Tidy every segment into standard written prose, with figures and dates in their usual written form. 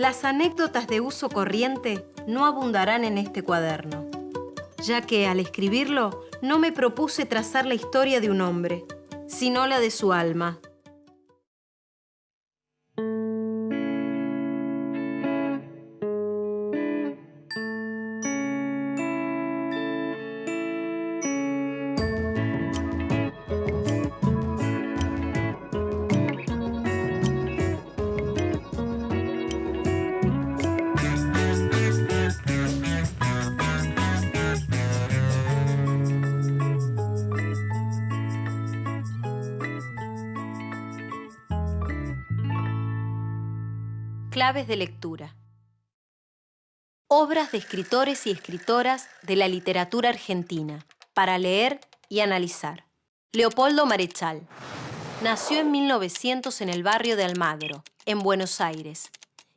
Las anécdotas de uso corriente no abundarán en este cuaderno, ya que al escribirlo no me propuse trazar la historia de un hombre, sino la de su alma. Claves de lectura. Obras de escritores y escritoras de la literatura argentina, para leer y analizar. Leopoldo Marechal. Nació en 1900 en el barrio de Almagro, en Buenos Aires,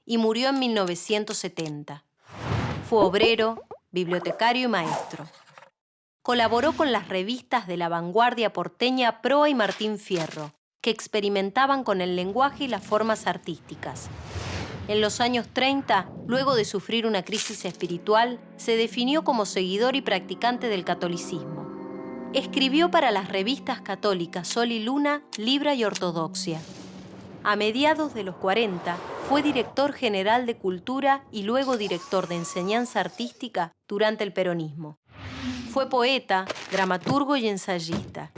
y murió en 1970. Fue obrero, bibliotecario y maestro. Colaboró con las revistas de la vanguardia porteña Proa y Martín Fierro, que experimentaban con el lenguaje y las formas artísticas. En los años 30, luego de sufrir una crisis espiritual, se definió como seguidor y practicante del catolicismo. Escribió para las revistas católicas Sol y Luna, Libra y Ortodoxia. A mediados de los 40, fue director general de Cultura y luego director de Enseñanza Artística durante el peronismo. Fue poeta, dramaturgo y ensayista.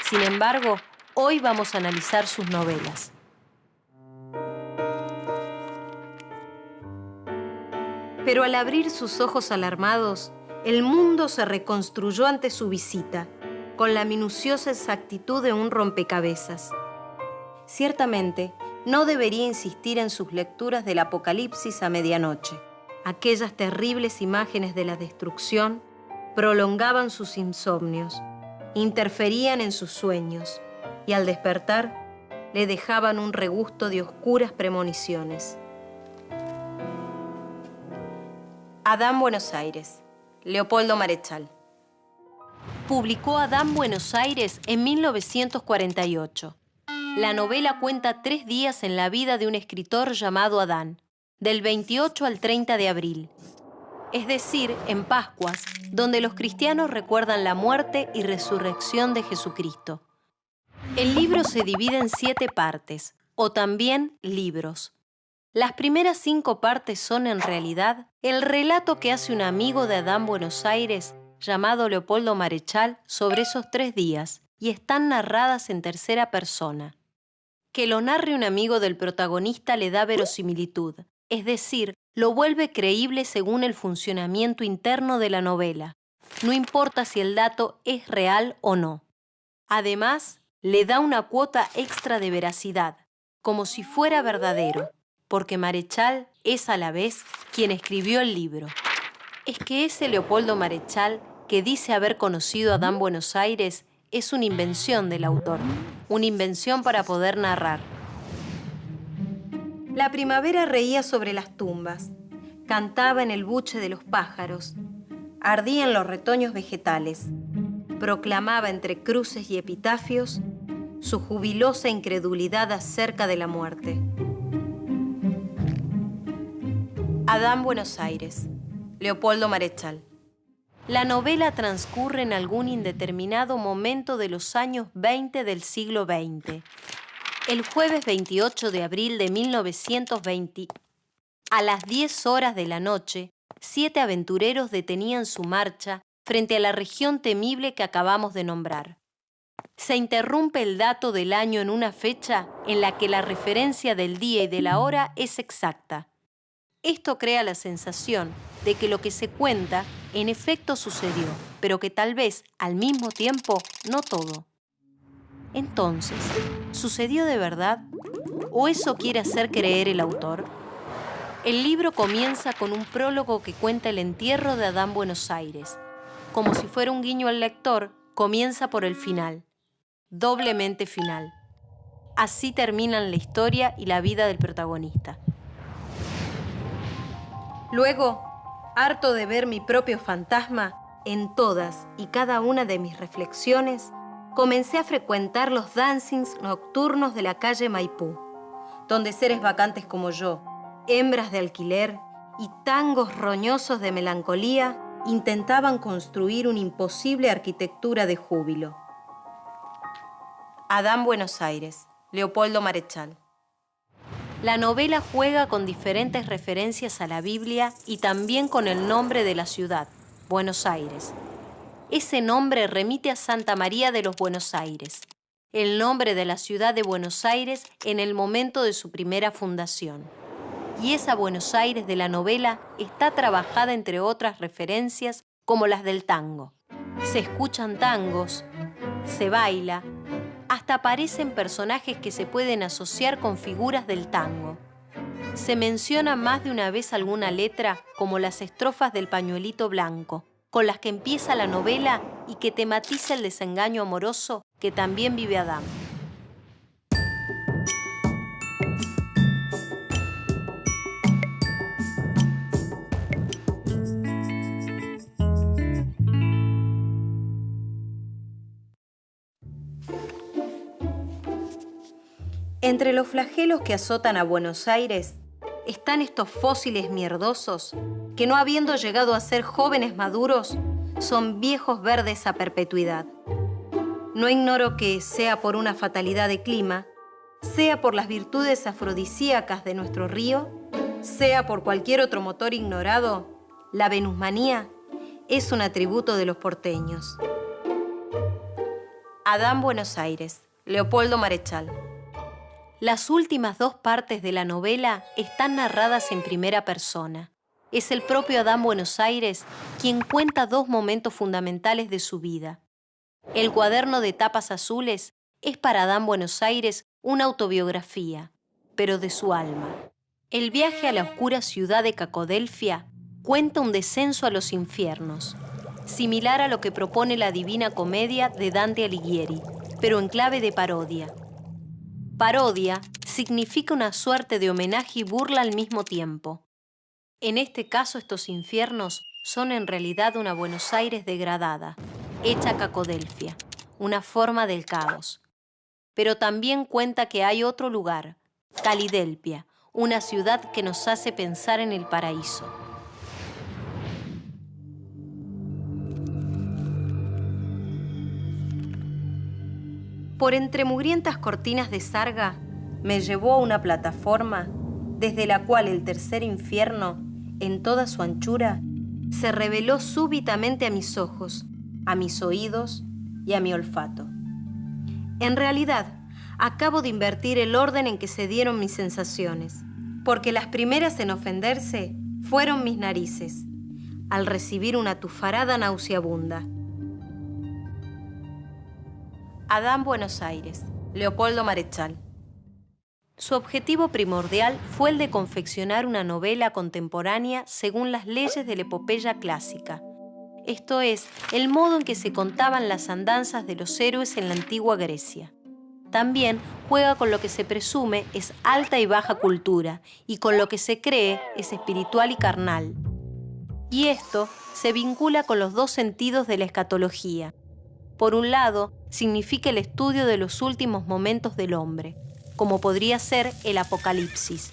Sin embargo, hoy vamos a analizar sus novelas. Pero al abrir sus ojos alarmados, el mundo se reconstruyó ante su visita, con la minuciosa exactitud de un rompecabezas. Ciertamente, no debería insistir en sus lecturas del Apocalipsis a medianoche. Aquellas terribles imágenes de la destrucción prolongaban sus insomnios, interferían en sus sueños y al despertar le dejaban un regusto de oscuras premoniciones. Adán Buenos Aires, Leopoldo Marechal. Publicó Adán Buenos Aires en 1948. La novela cuenta 3 días en la vida de un escritor llamado Adán, del 28 al 30 de abril. Es decir, en Pascuas, donde los cristianos recuerdan la muerte y resurrección de Jesucristo. El libro se divide en 7 partes, o también libros. Las primeras 5 partes son, en realidad, el relato que hace un amigo de Adán Buenos Aires, llamado Leopoldo Marechal, sobre esos 3 días, y están narradas en tercera persona. Que lo narre un amigo del protagonista le da verosimilitud, es decir, lo vuelve creíble según el funcionamiento interno de la novela. No importa si el dato es real o no. Además, le da una cuota extra de veracidad, como si fuera verdadero, porque Marechal es a la vez quien escribió el libro. Es que ese Leopoldo Marechal, que dice haber conocido a Adán Buenos Aires, es una invención del autor, una invención para poder narrar. La primavera reía sobre las tumbas, cantaba en el buche de los pájaros, ardía en los retoños vegetales, proclamaba entre cruces y epitafios su jubilosa incredulidad acerca de la muerte. Adán Buenos Aires, Leopoldo Marechal. La novela transcurre en algún indeterminado momento de los años 20 del siglo XX. El jueves 28 de abril de 1920, a las 10 horas de la noche, 7 aventureros detenían su marcha frente a la región temible que acabamos de nombrar. Se interrumpe el dato del año en una fecha en la que la referencia del día y de la hora es exacta. Esto crea la sensación de que lo que se cuenta en efecto sucedió, pero que tal vez, al mismo tiempo, no todo. Entonces, ¿sucedió de verdad? ¿O eso quiere hacer creer el autor? El libro comienza con un prólogo que cuenta el entierro de Adán Buenos Aires. Como si fuera un guiño al lector, comienza por el final. Doblemente final. Así terminan la historia y la vida del protagonista. Luego, harto de ver mi propio fantasma, en todas y cada una de mis reflexiones, comencé a frecuentar los dancings nocturnos de la calle Maipú, donde seres vacantes como yo, hembras de alquiler y tangos roñosos de melancolía intentaban construir una imposible arquitectura de júbilo. Adán Buenos Aires, Leopoldo Marechal. La novela juega con diferentes referencias a la Biblia y también con el nombre de la ciudad, Buenos Aires. Ese nombre remite a Santa María de los Buenos Aires, el nombre de la ciudad de Buenos Aires en el momento de su primera fundación. Y esa Buenos Aires de la novela está trabajada entre otras referencias como las del tango. Se escuchan tangos, se baila, hasta aparecen personajes que se pueden asociar con figuras del tango. Se menciona más de una vez alguna letra como las estrofas del Pañuelito Blanco, con las que empieza la novela y que tematiza el desengaño amoroso que también vive Adán. Entre los flagelos que azotan a Buenos Aires están estos fósiles mierdosos que, no habiendo llegado a ser jóvenes maduros, son viejos verdes a perpetuidad. No ignoro que, sea por una fatalidad de clima, sea por las virtudes afrodisíacas de nuestro río, sea por cualquier otro motor ignorado, la venusmanía es un atributo de los porteños. Adán Buenos Aires, Leopoldo Marechal. Las últimas dos partes de la novela están narradas en primera persona. Es el propio Adán Buenos Aires quien cuenta dos momentos fundamentales de su vida. El cuaderno de tapas azules es para Adán Buenos Aires una autobiografía, pero de su alma. El viaje a la oscura ciudad de Cacodelfia cuenta un descenso a los infiernos, similar a lo que propone la Divina Comedia de Dante Alighieri, pero en clave de parodia. Parodia significa una suerte de homenaje y burla al mismo tiempo. En este caso, estos infiernos son en realidad una Buenos Aires degradada, hecha Cacodelfia, una forma del caos. Pero también cuenta que hay otro lugar, Calidelpia, una ciudad que nos hace pensar en el paraíso. Por entre mugrientas cortinas de sarga, me llevó a una plataforma desde la cual el tercer infierno, en toda su anchura, se reveló súbitamente a mis ojos, a mis oídos y a mi olfato. En realidad, acabo de invertir el orden en que se dieron mis sensaciones, porque las primeras en ofenderse fueron mis narices, al recibir una tufarada nauseabunda. Adán Buenos Aires, Leopoldo Marechal. Su objetivo primordial fue el de confeccionar una novela contemporánea según las leyes de la epopeya clásica. Esto es, el modo en que se contaban las andanzas de los héroes en la antigua Grecia. También juega con lo que se presume es alta y baja cultura y con lo que se cree es espiritual y carnal. Y esto se vincula con los dos sentidos de la escatología. Por un lado, significa el estudio de los últimos momentos del hombre, como podría ser el Apocalipsis.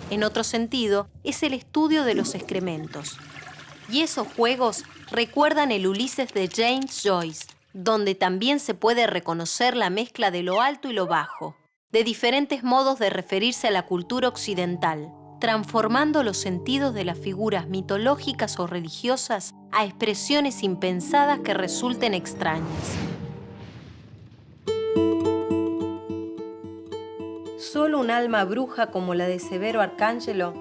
En otro sentido, es el estudio de los excrementos. Y esos juegos recuerdan el Ulises de James Joyce, donde también se puede reconocer la mezcla de lo alto y lo bajo, de diferentes modos de referirse a la cultura occidental, transformando los sentidos de las figuras mitológicas o religiosas a expresiones impensadas que resulten extrañas. Solo un alma bruja como la de Severo Arcángelo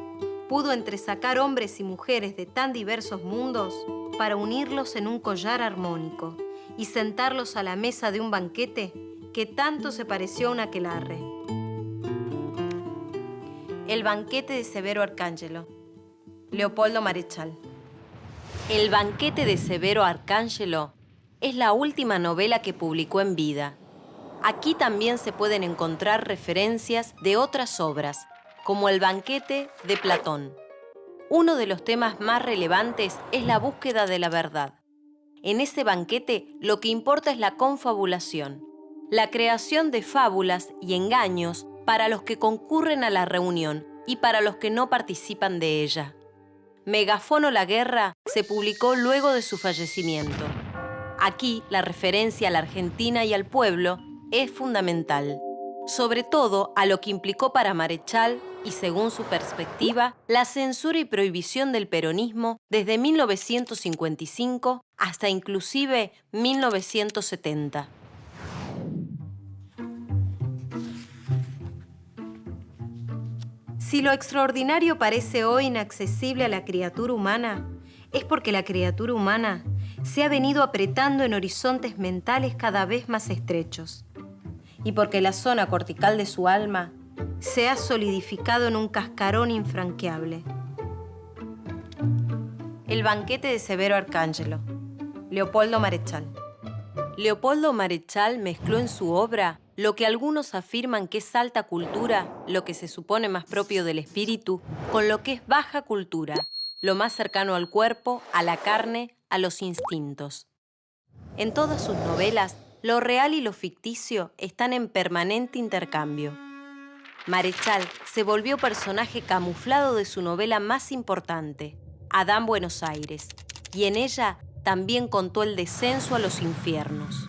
pudo entresacar hombres y mujeres de tan diversos mundos para unirlos en un collar armónico y sentarlos a la mesa de un banquete que tanto se pareció a un aquelarre. El banquete de Severo Arcángelo, Leopoldo Marechal. El banquete de Severo Arcángelo es la última novela que publicó en vida. Aquí también se pueden encontrar referencias de otras obras, como El banquete de Platón. Uno de los temas más relevantes es la búsqueda de la verdad. En ese banquete lo que importa es la confabulación, la creación de fábulas y engaños para los que concurren a la reunión, y para los que no participan de ella. Megafono la guerra se publicó luego de su fallecimiento. Aquí la referencia a la Argentina y al pueblo es fundamental, sobre todo a lo que implicó para Marechal y, según su perspectiva, la censura y prohibición del peronismo desde 1955 hasta inclusive 1970. Si lo extraordinario parece hoy inaccesible a la criatura humana, es porque la criatura humana se ha venido apretando en horizontes mentales cada vez más estrechos, y porque la zona cortical de su alma se ha solidificado en un cascarón infranqueable. El banquete de Severo Arcángelo, Leopoldo Marechal. Leopoldo Marechal mezcló en su obra lo que algunos afirman que es alta cultura, lo que se supone más propio del espíritu, con lo que es baja cultura, lo más cercano al cuerpo, a la carne, a los instintos. En todas sus novelas, lo real y lo ficticio están en permanente intercambio. Marechal se volvió personaje camuflado de su novela más importante, Adán Buenos Aires, y en ella también contó el descenso a los infiernos.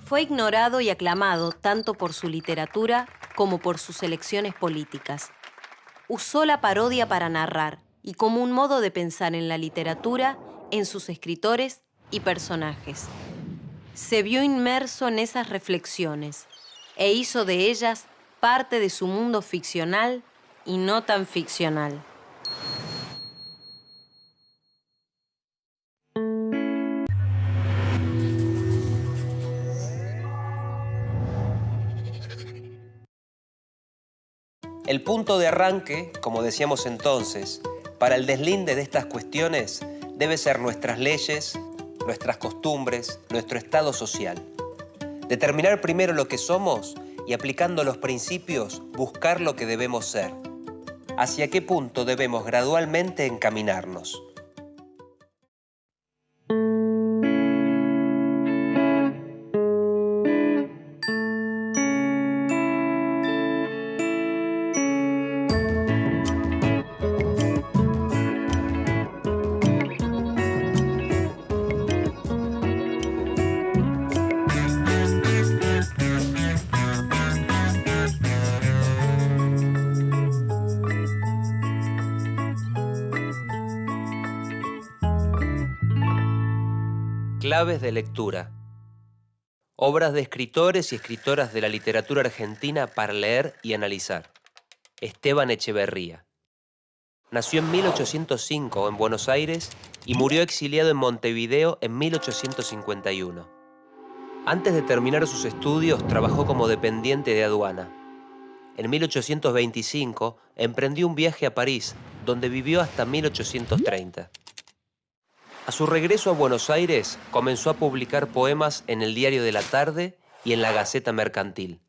Fue ignorado y aclamado tanto por su literatura como por sus elecciones políticas. Usó la parodia para narrar y como un modo de pensar en la literatura, en sus escritores y personajes. Se vio inmerso en esas reflexiones e hizo de ellas parte de su mundo ficcional y no tan ficcional. El punto de arranque, como decíamos entonces, para el deslinde de estas cuestiones debe ser nuestras leyes, nuestras costumbres, nuestro estado social. Determinar primero lo que somos y, aplicando los principios, buscar lo que debemos ser. ¿Hacia qué punto debemos gradualmente encaminarnos? Claves de lectura. Obras de escritores y escritoras de la literatura argentina para leer y analizar. Esteban Echeverría. Nació en 1805 en Buenos Aires y murió exiliado en Montevideo en 1851. Antes de terminar sus estudios, trabajó como dependiente de aduana. En 1825 emprendió un viaje a París, donde vivió hasta 1830. A su regreso a Buenos Aires, comenzó a publicar poemas en el Diario de la Tarde y en la Gaceta Mercantil.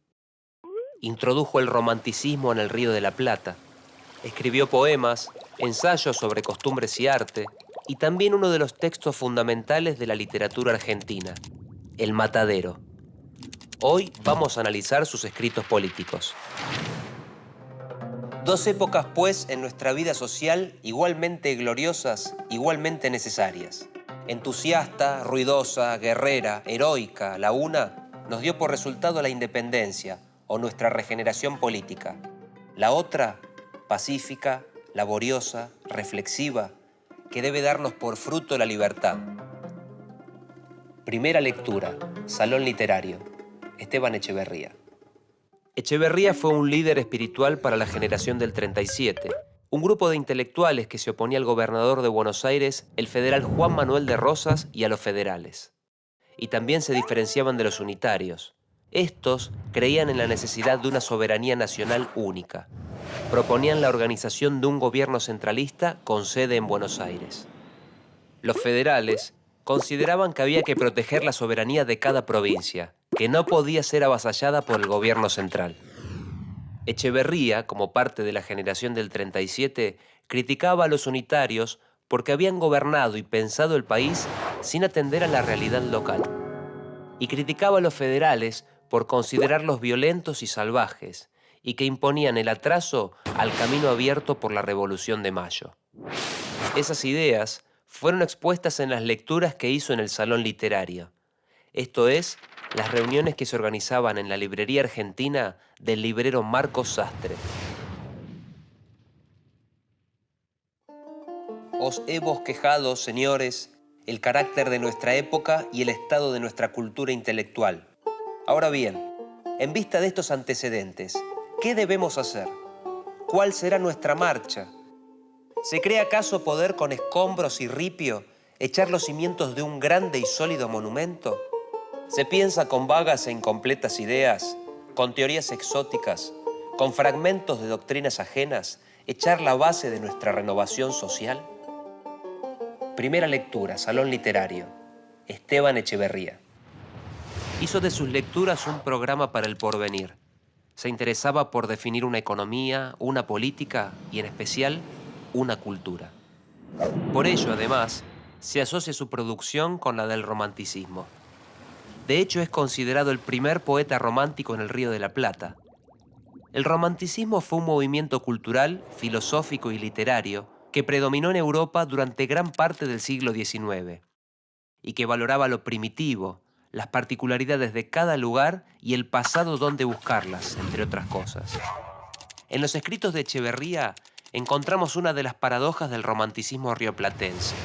Introdujo el romanticismo en el Río de la Plata. Escribió poemas, ensayos sobre costumbres y arte, y también uno de los textos fundamentales de la literatura argentina, El Matadero. Hoy vamos a analizar sus escritos políticos. Dos épocas, pues, en nuestra vida social igualmente gloriosas, igualmente necesarias. Entusiasta, ruidosa, guerrera, heroica, la una nos dio por resultado la independencia o nuestra regeneración política. La otra, pacífica, laboriosa, reflexiva, que debe darnos por fruto la libertad. Primera lectura, Salón Literario, Esteban Echeverría. Echeverría fue un líder espiritual para la generación del 37, un grupo de intelectuales que se oponía al gobernador de Buenos Aires, el federal Juan Manuel de Rosas, y a los federales. Y también se diferenciaban de los unitarios. Estos creían en la necesidad de una soberanía nacional única. Proponían la organización de un gobierno centralista con sede en Buenos Aires. Los federales consideraban que había que proteger la soberanía de cada provincia, que no podía ser avasallada por el gobierno central. Echeverría, como parte de la generación del 37, criticaba a los unitarios porque habían gobernado y pensado el país sin atender a la realidad local. Y criticaba a los federales por considerarlos violentos y salvajes, y que imponían el atraso al camino abierto por la Revolución de Mayo. Esas ideas fueron expuestas en las lecturas que hizo en el Salón Literario, esto es, las reuniones que se organizaban en la librería argentina del librero Marcos Sastre. Os he bosquejado, señores, el carácter de nuestra época y el estado de nuestra cultura intelectual. Ahora bien, en vista de estos antecedentes, ¿qué debemos hacer? ¿Cuál será nuestra marcha? ¿Se cree acaso poder con escombros y ripio echar los cimientos de un grande y sólido monumento? ¿Se piensa con vagas e incompletas ideas, con teorías exóticas, con fragmentos de doctrinas ajenas, echar la base de nuestra renovación social? Primera lectura, Salón Literario. Esteban Echeverría. Hizo de sus lecturas un programa para el porvenir. Se interesaba por definir una economía, una política y, en especial, una cultura. Por ello, además, se asocia su producción con la del romanticismo. De hecho, es considerado el primer poeta romántico en el Río de la Plata. El romanticismo fue un movimiento cultural, filosófico y literario que predominó en Europa durante gran parte del siglo XIX y que valoraba lo primitivo, las particularidades de cada lugar y el pasado donde buscarlas, entre otras cosas. En los escritos de Echeverría encontramos una de las paradojas del romanticismo rioplatense.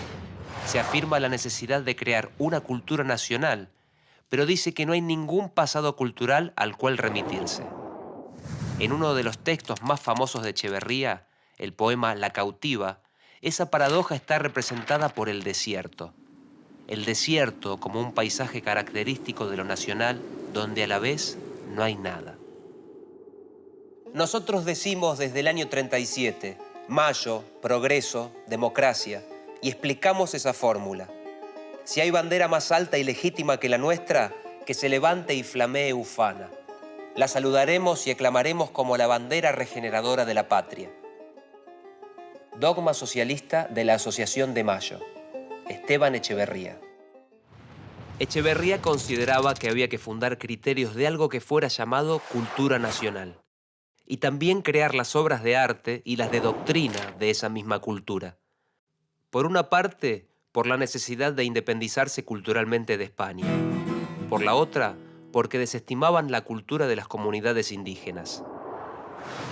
Se afirma la necesidad de crear una cultura nacional, pero dice que no hay ningún pasado cultural al cual remitirse. En uno de los textos más famosos de Echeverría, el poema La cautiva, esa paradoja está representada por el desierto. El desierto como un paisaje característico de lo nacional, donde a la vez no hay nada. Nosotros decimos desde el año 37, Mayo, progreso, democracia, y explicamos esa fórmula. Si hay bandera más alta y legítima que la nuestra, que se levante y flamee ufana. La saludaremos y aclamaremos como la bandera regeneradora de la patria. Dogma socialista de la Asociación de Mayo. Esteban Echeverría. Echeverría consideraba que había que fundar criterios de algo que fuera llamado cultura nacional, y también crear las obras de arte y las de doctrina de esa misma cultura. Por una parte, por la necesidad de independizarse culturalmente de España. Por la otra, porque desestimaban la cultura de las comunidades indígenas.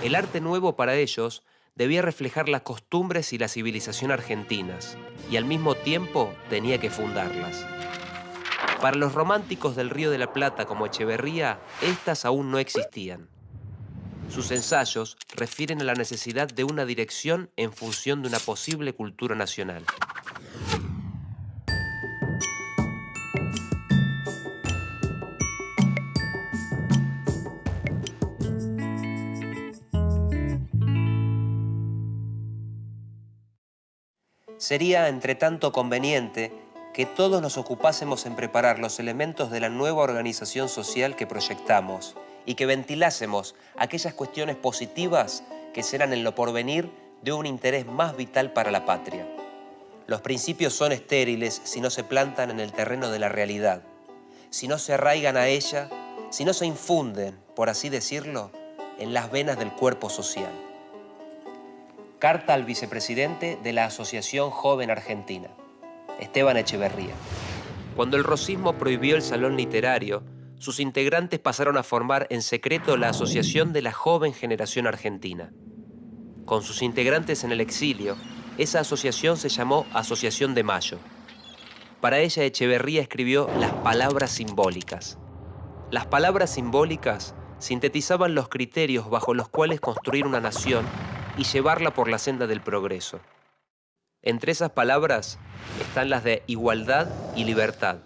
El arte nuevo para ellos debía reflejar las costumbres y la civilización argentinas, y al mismo tiempo tenía que fundarlas. Para los románticos del Río de la Plata como Echeverría, estas aún no existían. Sus ensayos refieren a la necesidad de una dirección en función de una posible cultura nacional. Sería, entre tanto, conveniente que todos nos ocupásemos en preparar los elementos de la nueva organización social que proyectamos y que ventilásemos aquellas cuestiones positivas que serán en lo porvenir de un interés más vital para la patria. Los principios son estériles si no se plantan en el terreno de la realidad, si no se arraigan a ella, si no se infunden, por así decirlo, en las venas del cuerpo social. Carta al vicepresidente de la Asociación Joven Argentina, Esteban Echeverría. Cuando el rosismo prohibió el salón literario, sus integrantes pasaron a formar en secreto la Asociación de la Joven Generación Argentina. Con sus integrantes en el exilio, esa asociación se llamó Asociación de Mayo. Para ella, Echeverría escribió las palabras simbólicas. Las palabras simbólicas sintetizaban los criterios bajo los cuales construir una nación y llevarla por la senda del progreso. Entre esas palabras están las de igualdad y libertad.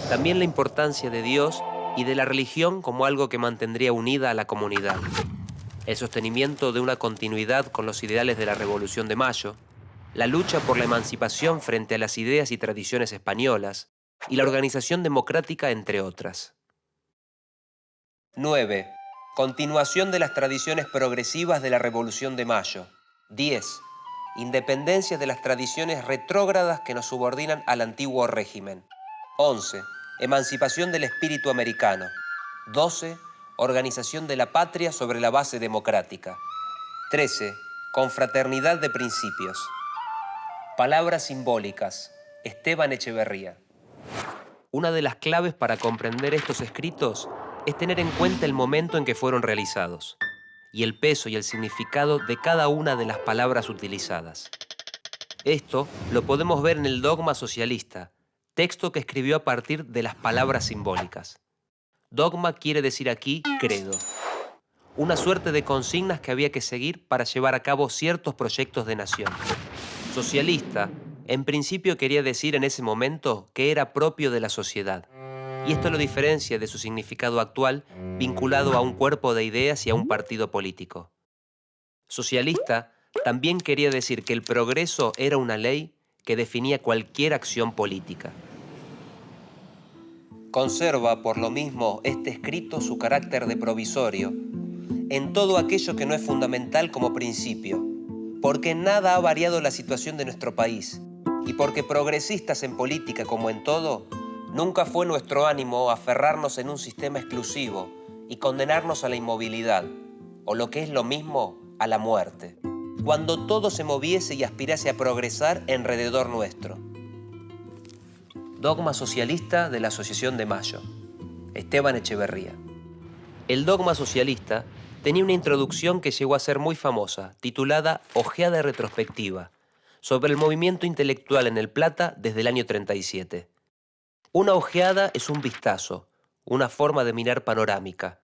También la importancia de Dios y de la religión como algo que mantendría unida a la comunidad. El sostenimiento de una continuidad con los ideales de la Revolución de Mayo, la lucha por la emancipación frente a las ideas y tradiciones españolas y la organización democrática, entre otras. 9. Continuación de las tradiciones progresivas de la Revolución de Mayo. 10. Independencia de las tradiciones retrógradas que nos subordinan al antiguo régimen. 11. Emancipación del espíritu americano. 12. organización de la patria sobre la base democrática. 13. Confraternidad de principios. Palabras simbólicas. Esteban Echeverría. Una de las claves para comprender estos escritos es tener en cuenta el momento en que fueron realizados y el peso y el significado de cada una de las palabras utilizadas. Esto lo podemos ver en el Dogma Socialista, texto que escribió a partir de las palabras simbólicas. Dogma quiere decir aquí credo, una suerte de consignas que había que seguir para llevar a cabo ciertos proyectos de nación. Socialista, en principio quería decir en ese momento que era propio de la sociedad, y esto lo diferencia de su significado actual vinculado a un cuerpo de ideas y a un partido político. Socialista también quería decir que el progreso era una ley que definía cualquier acción política. Conserva, por lo mismo, este escrito su carácter de provisorio en todo aquello que no es fundamental como principio, porque en nada ha variado la situación de nuestro país y porque progresistas en política como en todo, nunca fue nuestro ánimo aferrarnos en un sistema exclusivo y condenarnos a la inmovilidad, o lo que es lo mismo, a la muerte, cuando todo se moviese y aspirase a progresar alrededor nuestro. Dogma socialista de la Asociación de Mayo. Esteban Echeverría. El dogma socialista tenía una introducción que llegó a ser muy famosa, titulada Ojeada retrospectiva, sobre el movimiento intelectual en El Plata desde el año 37. Una ojeada es un vistazo, una forma de mirar panorámica,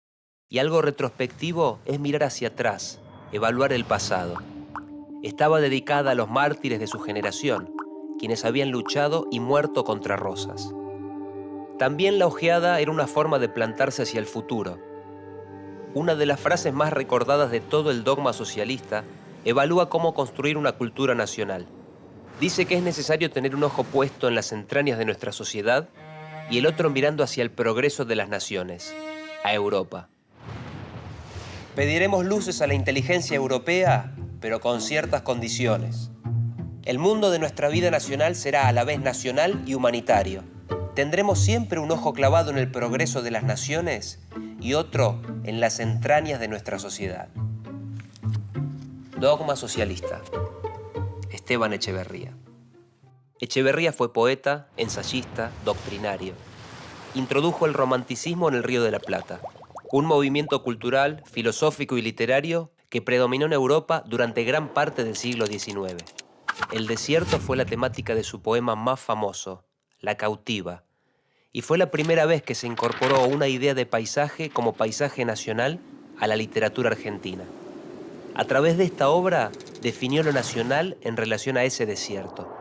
y algo retrospectivo es mirar hacia atrás, evaluar el pasado. Estaba dedicada a los mártires de su generación, quienes habían luchado y muerto contra Rosas. También la ojeada era una forma de plantarse hacia el futuro. Una de las frases más recordadas de todo el dogma socialista evalúa cómo construir una cultura nacional. Dice que es necesario tener un ojo puesto en las entrañas de nuestra sociedad y el otro mirando hacia el progreso de las naciones, a Europa. Pediremos luces a la inteligencia europea, pero con ciertas condiciones. El mundo de nuestra vida nacional será a la vez nacional y humanitario. Tendremos siempre un ojo clavado en el progreso de las naciones y otro en las entrañas de nuestra sociedad. Dogma socialista. Esteban Echeverría. Echeverría fue poeta, ensayista, doctrinario. Introdujo el romanticismo en el Río de la Plata, un movimiento cultural, filosófico y literario que predominó en Europa durante gran parte del siglo XIX. El desierto fue la temática de su poema más famoso, La cautiva, y fue la primera vez que se incorporó una idea de paisaje como paisaje nacional a la literatura argentina. A través de esta obra definió lo nacional en relación a ese desierto.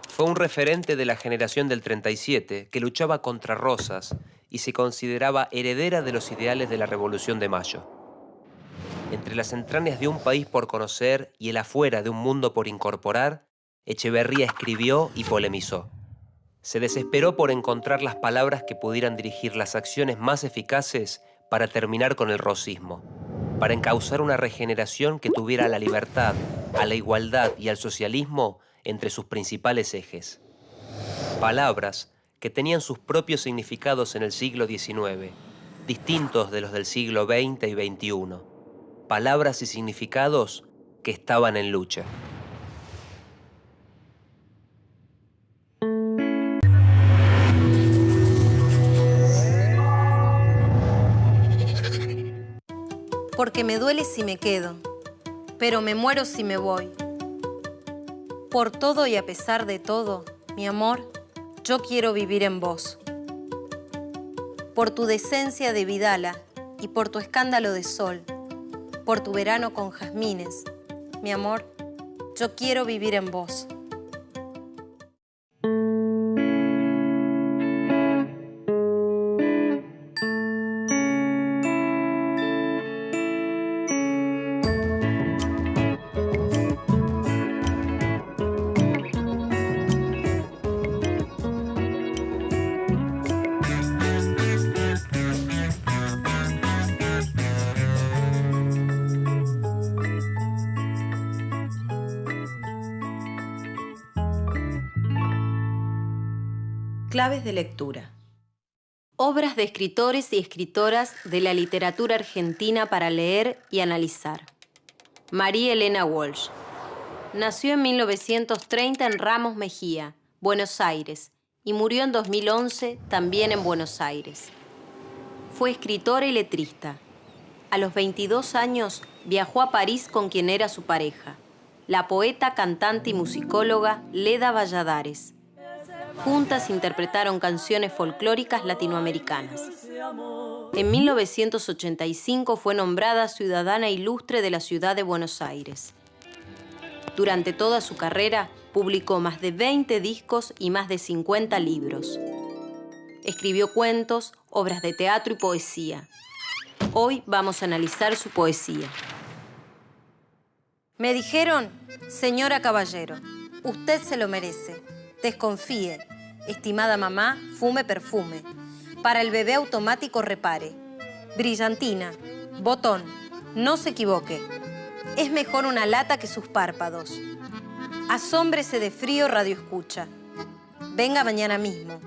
Fue un referente de la generación del 37 que luchaba contra Rosas y se consideraba heredera de los ideales de la Revolución de Mayo. Entre las entrañas de un país por conocer y el afuera de un mundo por incorporar, Echeverría escribió y polemizó. Se desesperó por encontrar las palabras que pudieran dirigir las acciones más eficaces para terminar con el rosismo, para encauzar una regeneración que tuviera a la libertad, a la igualdad y al socialismo entre sus principales ejes. Palabras que tenían sus propios significados en el siglo XIX, distintos de los del siglo XX y XXI. Palabras y significados que estaban en lucha. Porque me duele si me quedo, pero me muero si me voy. Por todo y a pesar de todo, mi amor, yo quiero vivir en vos. Por tu decencia de vidala y por tu escándalo de sol, por tu verano con jazmines, mi amor, yo quiero vivir en vos. Claves de lectura. Obras de escritores y escritoras de la literatura argentina para leer y analizar. María Elena Walsh. Nació en 1930 en Ramos Mejía, Buenos Aires, y murió en 2011 también en Buenos Aires. Fue escritora y letrista. A los 22 años viajó a París con quien era su pareja, la poeta, cantante y musicóloga Leda Valladares. Juntas interpretaron canciones folclóricas latinoamericanas. En 1985 fue nombrada ciudadana ilustre de la ciudad de Buenos Aires. Durante toda su carrera, publicó más de 20 discos y más de 50 libros. Escribió cuentos, obras de teatro y poesía. Hoy vamos a analizar su poesía. Me dijeron, señora Caballero, usted se lo merece. Desconfíe. Estimada mamá, fume perfume. Para el bebé automático repare. Brillantina, botón, no se equivoque. Es mejor una lata que sus párpados. Asómbrese de frío radioescucha. Venga mañana mismo.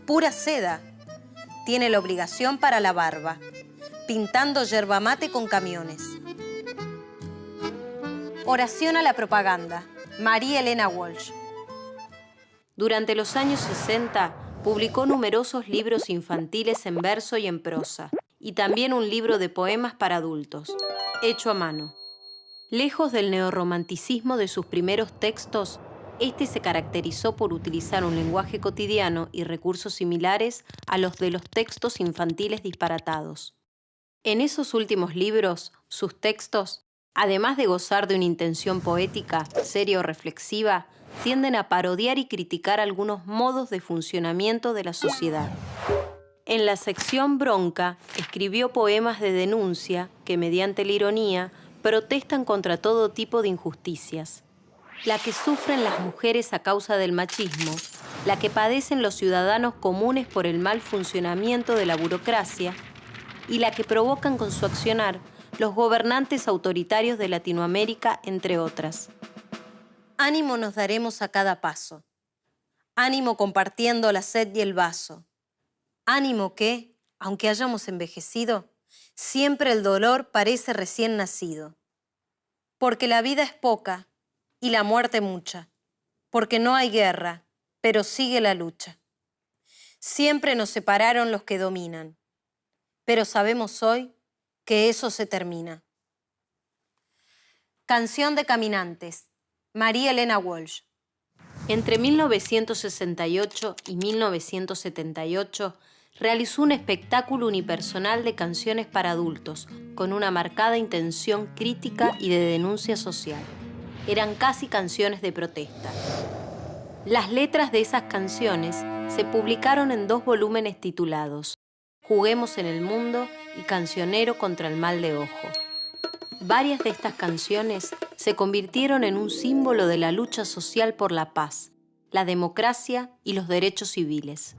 Pura seda. Tiene la obligación para la barba. Pintando yerba mate con camiones. Oración a la propaganda. María Elena Walsh. Durante los años 60, publicó numerosos libros infantiles en verso y en prosa, y también un libro de poemas para adultos, hecho a mano. Lejos del neorromanticismo de sus primeros textos, este se caracterizó por utilizar un lenguaje cotidiano y recursos similares a los de los textos infantiles disparatados. En esos últimos libros, sus textos, además de gozar de una intención poética, seria o reflexiva, tienden a parodiar y criticar algunos modos de funcionamiento de la sociedad. En la sección Bronca, escribió poemas de denuncia que, mediante la ironía, protestan contra todo tipo de injusticias. La que sufren las mujeres a causa del machismo, la que padecen los ciudadanos comunes por el mal funcionamiento de la burocracia y la que provocan con su accionar los gobernantes autoritarios de Latinoamérica, entre otras. Ánimo nos daremos a cada paso. Ánimo compartiendo la sed y el vaso. Ánimo que, aunque hayamos envejecido, siempre el dolor parece recién nacido. Porque la vida es poca y la muerte mucha. Porque no hay guerra, pero sigue la lucha. Siempre nos separaron los que dominan. Pero sabemos hoy que eso se termina. Canción de Caminantes. María Elena Walsh. Entre 1968 y 1978 realizó un espectáculo unipersonal de canciones para adultos con una marcada intención crítica y de denuncia social. Eran casi canciones de protesta. Las letras de esas canciones se publicaron en 2 volúmenes titulados Juguemos en el Mundo y Cancionero contra el Mal de Ojo. Varias de estas canciones se convirtieron en un símbolo de la lucha social por la paz, la democracia y los derechos civiles.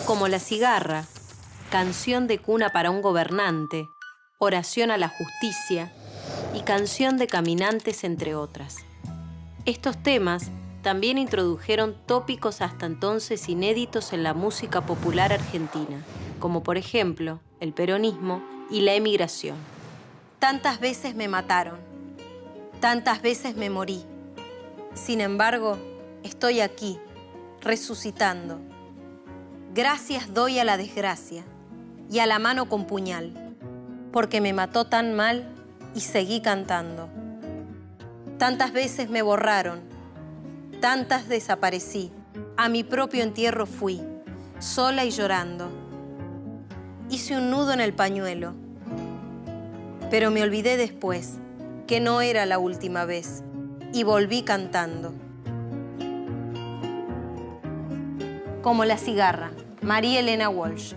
Como La Cigarra, Canción de cuna para un gobernante, Oración a la justicia y Canción de caminantes, entre otras. Estos temas también introdujeron tópicos hasta entonces inéditos en la música popular argentina, como por ejemplo el peronismo y la emigración. Tantas veces me mataron, tantas veces me morí. Sin embargo, estoy aquí, resucitando. Gracias doy a la desgracia y a la mano con puñal, porque me mató tan mal y seguí cantando. Tantas veces me borraron, tantas desaparecí. A mi propio entierro fui, sola y llorando. Hice un nudo en el pañuelo, pero me olvidé después que no era la última vez y volví cantando. Como La Cigarra, María Elena Walsh.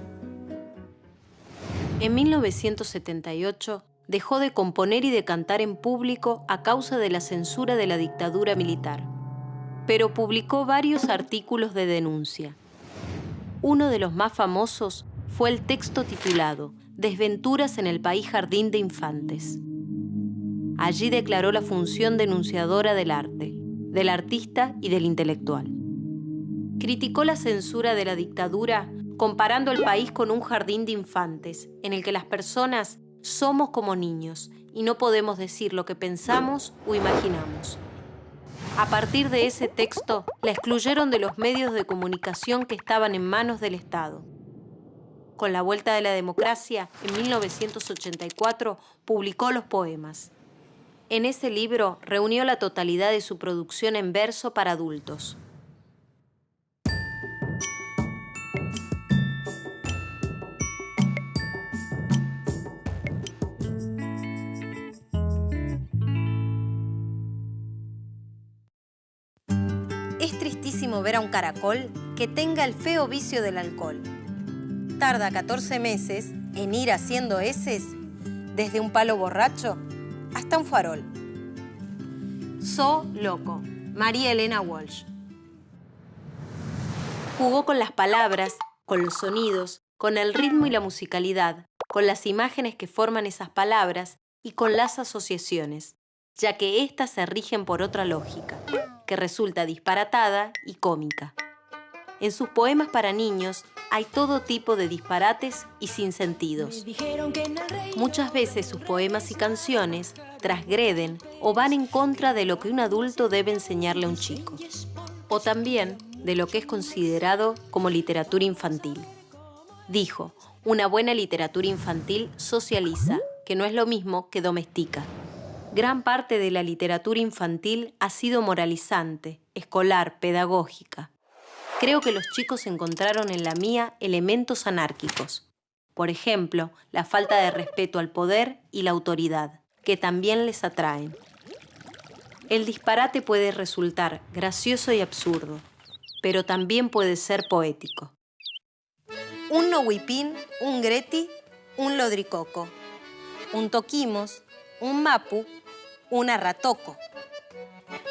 En 1978 dejó de componer y de cantar en público a causa de la censura de la dictadura militar, pero publicó varios artículos de denuncia. Uno de los más famosos fue el texto titulado Desventuras en el país jardín de infantes. Allí declaró la función denunciadora del arte, del artista y del intelectual. Criticó la censura de la dictadura comparando el país con un jardín de infantes, en el que las personas somos como niños y no podemos decir lo que pensamos o imaginamos. A partir de ese texto, la excluyeron de los medios de comunicación que estaban en manos del Estado. Con la vuelta de la democracia, en 1984, publicó los poemas. En ese libro reunió la totalidad de su producción en verso para adultos. Es tristísimo ver a un caracol que tenga el feo vicio del alcohol. Tarda 14 meses en ir haciendo heces desde un palo borracho hasta un farol. So Loco, María Elena Walsh. Jugó con las palabras, con los sonidos, con el ritmo y la musicalidad, con las imágenes que forman esas palabras y con las asociaciones, ya que éstas se rigen por otra lógica, que resulta disparatada y cómica. En sus poemas para niños hay todo tipo de disparates y sinsentidos. Muchas veces sus poemas y canciones transgreden o van en contra de lo que un adulto debe enseñarle a un chico, o también de lo que es considerado como literatura infantil. Dijo, una buena literatura infantil socializa, que no es lo mismo que domestica. Gran parte de la literatura infantil ha sido moralizante, escolar, pedagógica. Creo que los chicos encontraron en la mía elementos anárquicos. Por ejemplo, la falta de respeto al poder y la autoridad, que también les atraen. El disparate puede resultar gracioso y absurdo, pero también puede ser poético. Un nohuipín, un greti, un lodricoco, un toquimos, un mapu, una ratoco,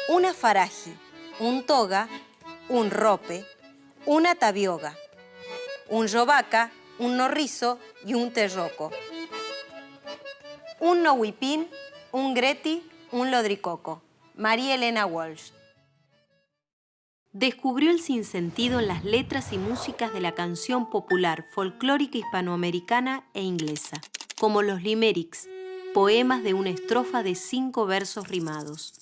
una faraji, un toga, un rope, una tabioga, un yovaca, un norrizo y un terroco. Un nohuipín, un greti, un lodricoco. María Elena Walsh. Descubrió el sinsentido en las letras y músicas de la canción popular folclórica hispanoamericana e inglesa, como los limericks, poemas de una estrofa de 5 versos rimados,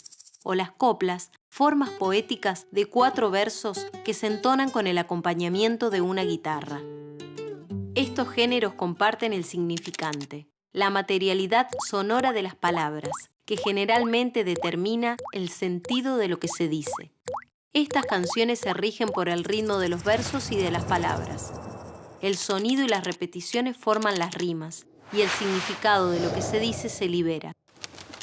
o las coplas, formas poéticas de 4 versos que se entonan con el acompañamiento de una guitarra. Estos géneros comparten el significante, la materialidad sonora de las palabras, que generalmente determina el sentido de lo que se dice. Estas canciones se rigen por el ritmo de los versos y de las palabras. El sonido y las repeticiones forman las rimas, y el significado de lo que se dice se libera.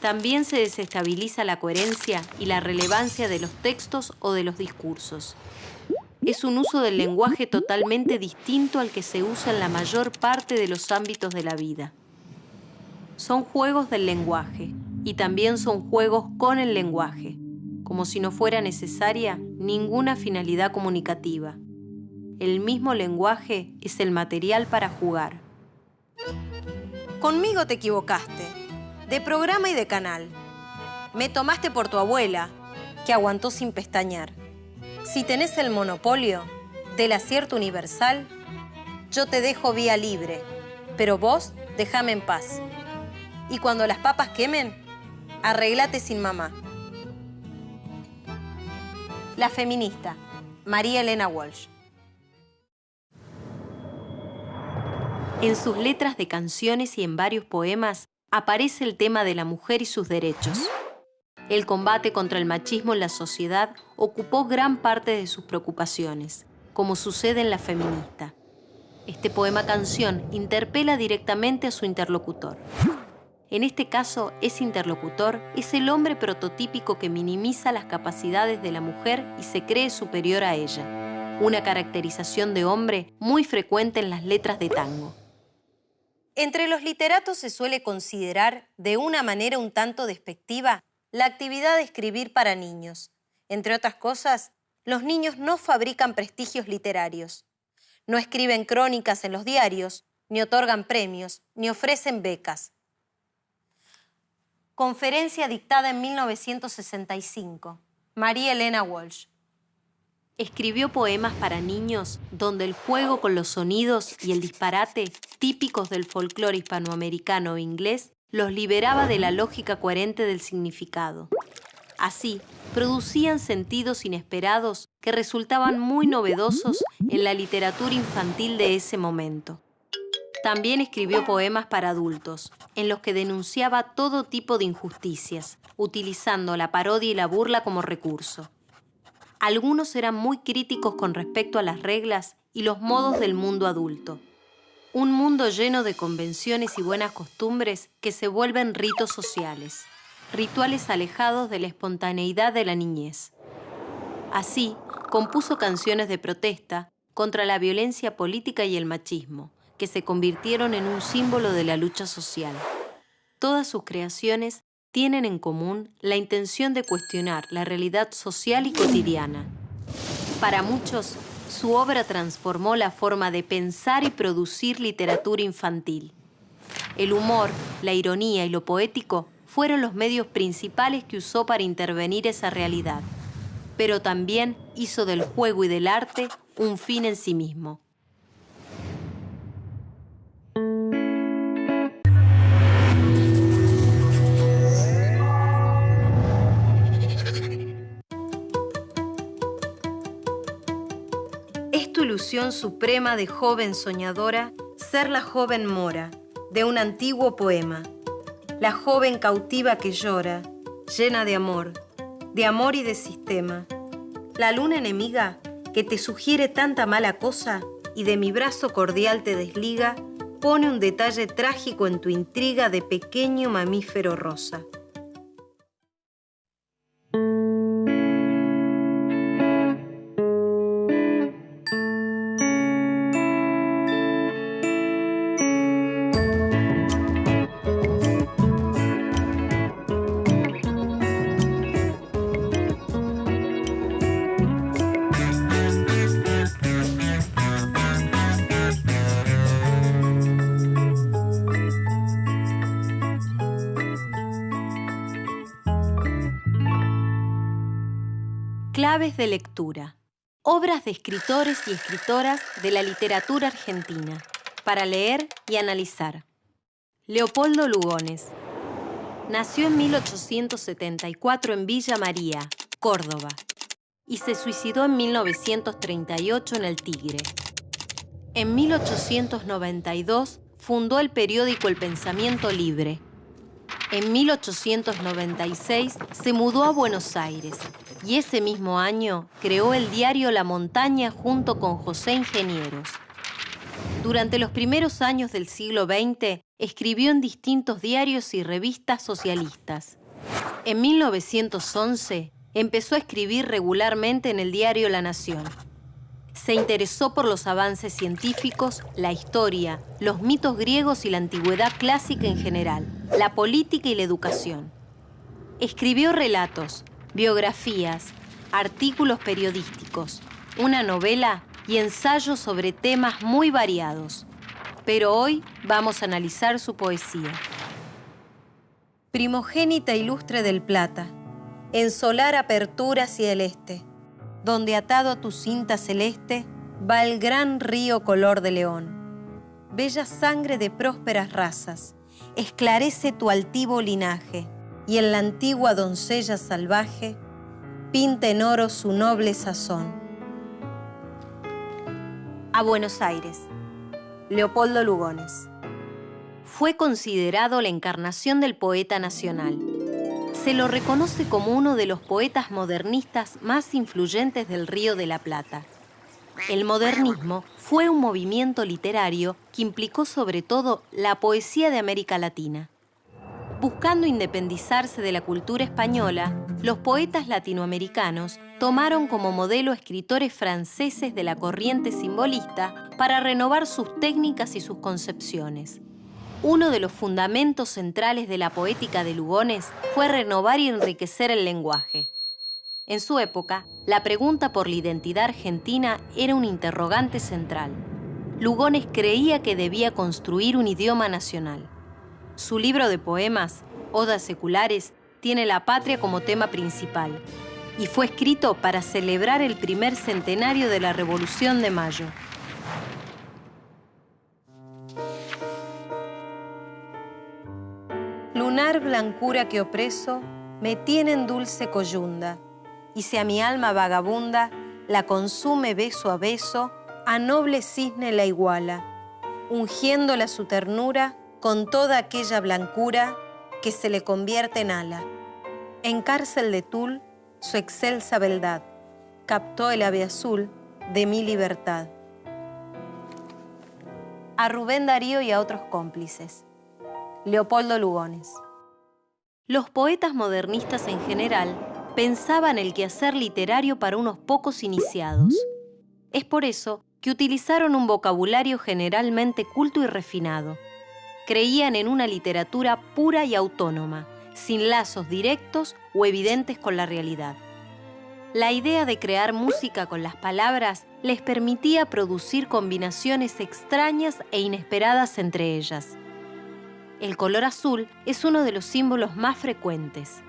También se desestabiliza la coherencia y la relevancia de los textos o de los discursos. Es un uso del lenguaje totalmente distinto al que se usa en la mayor parte de los ámbitos de la vida. Son juegos del lenguaje, y también son juegos con el lenguaje, como si no fuera necesaria ninguna finalidad comunicativa. El mismo lenguaje es el material para jugar. Conmigo te equivocaste, de programa y de canal. Me tomaste por tu abuela, que aguantó sin pestañear. Si tenés el monopolio del acierto universal, yo te dejo vía libre, pero vos déjame en paz. Y cuando las papas quemen, arreglate sin mamá. La feminista, María Elena Walsh. En sus letras de canciones y en varios poemas aparece el tema de la mujer y sus derechos. El combate contra el machismo en la sociedad ocupó gran parte de sus preocupaciones, como sucede en La feminista. Este poema-canción interpela directamente a su interlocutor. En este caso, ese interlocutor es el hombre prototípico que minimiza las capacidades de la mujer y se cree superior a ella. Una caracterización de hombre muy frecuente en las letras de tango. Entre los literatos se suele considerar, de una manera un tanto despectiva, la actividad de escribir para niños. Entre otras cosas, los niños no fabrican prestigios literarios. No escriben crónicas en los diarios, ni otorgan premios, ni ofrecen becas. Conferencia dictada en 1965. María Elena Walsh. Escribió poemas para niños donde el juego con los sonidos y el disparate, típicos del folclore hispanoamericano e inglés, los liberaba de la lógica coherente del significado. Así, producían sentidos inesperados que resultaban muy novedosos en la literatura infantil de ese momento. También escribió poemas para adultos, en los que denunciaba todo tipo de injusticias, utilizando la parodia y la burla como recurso. Algunos eran muy críticos con respecto a las reglas y los modos del mundo adulto. Un mundo lleno de convenciones y buenas costumbres que se vuelven ritos sociales, rituales alejados de la espontaneidad de la niñez. Así, compuso canciones de protesta contra la violencia política y el machismo, que se convirtieron en un símbolo de la lucha social. Todas sus creaciones tienen en común la intención de cuestionar la realidad social y cotidiana. Para muchos, su obra transformó la forma de pensar y producir literatura infantil. El humor, la ironía y lo poético fueron los medios principales que usó para intervenir esa realidad, pero también hizo del juego y del arte un fin en sí mismo. Es tu ilusión suprema de joven soñadora ser la joven mora de un antiguo poema, la joven cautiva que llora, llena de amor y de sistema, la luna enemiga que te sugiere tanta mala cosa y de mi brazo cordial te desliga, pone un detalle trágico en tu intriga de pequeño mamífero rosa. Claves de lectura. Obras de escritores y escritoras de la literatura argentina, para leer y analizar. Leopoldo Lugones. Nació en 1874 en Villa María, Córdoba, y se suicidó en 1938 en El Tigre. En 1892 fundó el periódico El Pensamiento Libre. En 1896 se mudó a Buenos Aires y ese mismo año creó el diario La Montaña junto con José Ingenieros. Durante los primeros años del siglo XX escribió en distintos diarios y revistas socialistas. En 1911 empezó a escribir regularmente en el diario La Nación. Se interesó por los avances científicos, la historia, los mitos griegos y la antigüedad clásica en general, la política y la educación. Escribió relatos, biografías, artículos periodísticos, una novela y ensayos sobre temas muy variados. Pero hoy vamos a analizar su poesía. Primogénita ilustre del Plata, en solar apertura hacia el este, donde atado a tu cinta celeste va el gran río color de león. Bella sangre de prósperas razas, esclarece tu altivo linaje, y en la antigua doncella salvaje pinta en oro su noble sazón. A Buenos Aires. Leopoldo Lugones. Fue considerado la encarnación del poeta nacional. Se lo reconoce como uno de los poetas modernistas más influyentes del Río de la Plata. El modernismo fue un movimiento literario que implicó sobre todo la poesía de América Latina. Buscando independizarse de la cultura española, los poetas latinoamericanos tomaron como modelo escritores franceses de la corriente simbolista para renovar sus técnicas y sus concepciones. Uno de los fundamentos centrales de la poética de Lugones fue renovar y enriquecer el lenguaje. En su época, la pregunta por la identidad argentina era un interrogante central. Lugones creía que debía construir un idioma nacional. Su libro de poemas, Odas Seculares, tiene la patria como tema principal. y fue escrito para celebrar el primer centenario de la Revolución de Mayo. Lunar blancura que opreso me tiene en dulce coyunda, y si a mi alma vagabunda la consume beso a beso, a noble cisne la iguala, ungiéndola su ternura con toda aquella blancura que se le convierte en ala. En cárcel de tul, su excelsa beldad captó el ave azul de mi libertad. A Rubén Darío y a otros cómplices. Leopoldo Lugones. Los poetas modernistas en general pensaban el quehacer literario para unos pocos iniciados. Es por eso que utilizaron un vocabulario generalmente culto y refinado. Creían en una literatura pura y autónoma, sin lazos directos o evidentes con la realidad. La idea de crear música con las palabras les permitía producir combinaciones extrañas e inesperadas entre ellas. El color azul es uno de los símbolos más frecuentes.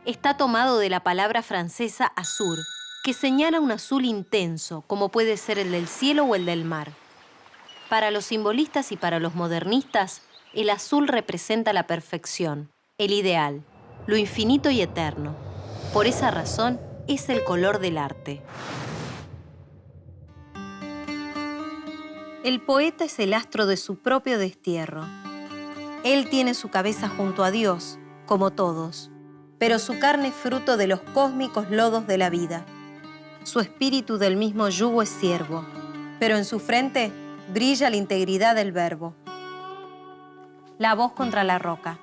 Está tomado de la palabra francesa azur, que señala un azul intenso, como puede ser el del cielo o el del mar. Para los simbolistas y para los modernistas, el azul representa la perfección, el ideal, lo infinito y eterno. Por esa razón, es el color del arte. El poeta es el astro de su propio destierro. Él tiene su cabeza junto a Dios, como todos, pero su carne es fruto de los cósmicos lodos de la vida. Su espíritu del mismo yugo es siervo, pero en su frente brilla la integridad del verbo. La voz contra la roca.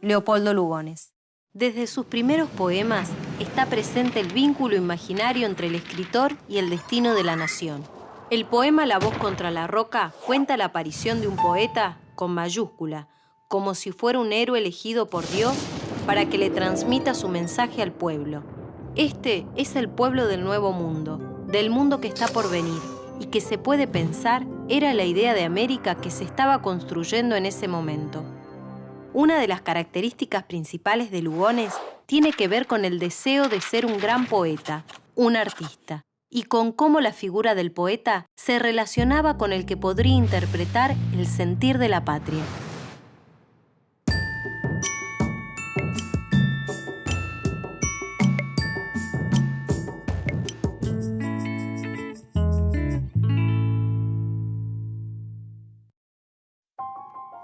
Leopoldo Lugones. Desde sus primeros poemas está presente el vínculo imaginario entre el escritor y el destino de la nación. El poema La voz contra la roca cuenta la aparición de un poeta con mayúscula, como si fuera un héroe elegido por Dios para que le transmita su mensaje al pueblo. Este es el pueblo del Nuevo Mundo, del mundo que está por venir, y que se puede pensar era la idea de América que se estaba construyendo en ese momento. Una de las características principales de Lugones tiene que ver con el deseo de ser un gran poeta, un artista, y con cómo la figura del poeta se relacionaba con el que podría interpretar el sentir de la patria.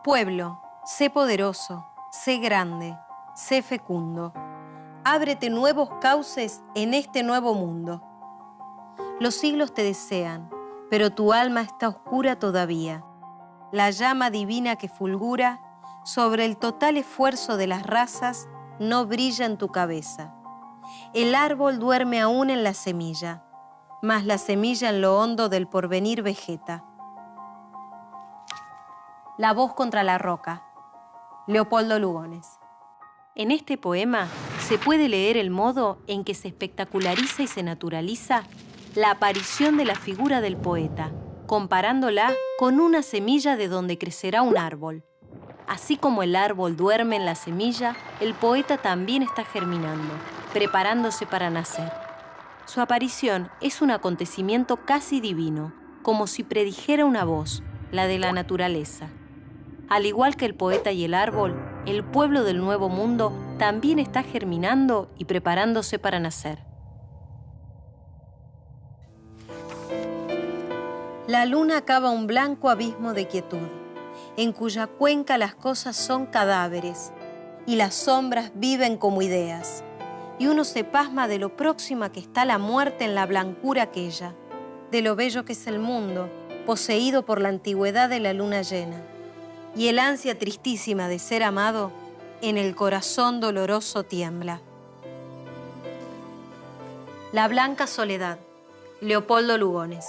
Pueblo, sé poderoso, sé grande, sé fecundo. Ábrete nuevos cauces en este nuevo mundo. Los siglos te desean, pero tu alma está oscura todavía. La llama divina que fulgura sobre el total esfuerzo de las razas no brilla en tu cabeza. El árbol duerme aún en la semilla, mas la semilla en lo hondo del porvenir vegeta. La voz contra la roca. Leopoldo Lugones. En este poema se puede leer el modo en que se espectaculariza y se naturaliza la aparición de la figura del poeta, comparándola con una semilla de donde crecerá un árbol. Así como el árbol duerme en la semilla, el poeta también está germinando, preparándose para nacer. Su aparición es un acontecimiento casi divino, como si predijera una voz, la de la naturaleza. Al igual que el poeta y el árbol, el pueblo del Nuevo Mundo también está germinando y preparándose para nacer. La luna cava un blanco abismo de quietud, en cuya cuenca las cosas son cadáveres y las sombras viven como ideas, y uno se pasma de lo próxima que está la muerte en la blancura aquella, de lo bello que es el mundo, poseído por la antigüedad de la luna llena, y el ansia tristísima de ser amado en el corazón doloroso tiembla. La blanca soledad. Leopoldo Lugones.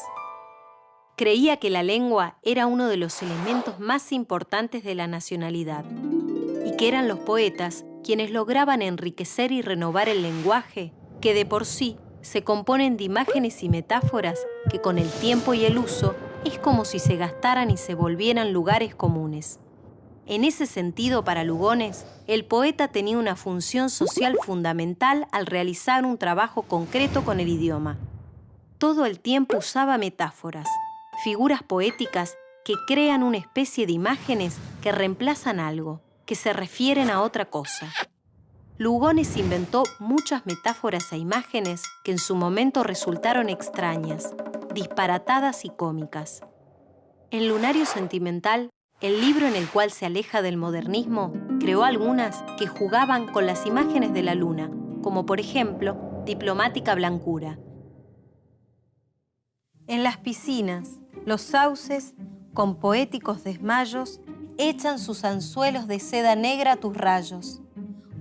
Creía que la lengua era uno de los elementos más importantes de la nacionalidad y que eran los poetas quienes lograban enriquecer y renovar el lenguaje que de por sí se componen de imágenes y metáforas que con el tiempo y el uso es como si se gastaran y se volvieran lugares comunes. En ese sentido, para Lugones, el poeta tenía una función social fundamental al realizar un trabajo concreto con el idioma. Todo el tiempo usaba metáforas, figuras poéticas que crean una especie de imágenes que reemplazan algo, que se refieren a otra cosa. Lugones inventó muchas metáforas e imágenes que en su momento resultaron extrañas, disparatadas y cómicas. En Lunario Sentimental, el libro en el cual se aleja del modernismo, creó algunas que jugaban con las imágenes de la luna, como por ejemplo, Diplomática Blancura. En las piscinas, los sauces, con poéticos desmayos, echan sus anzuelos de seda negra a tus rayos,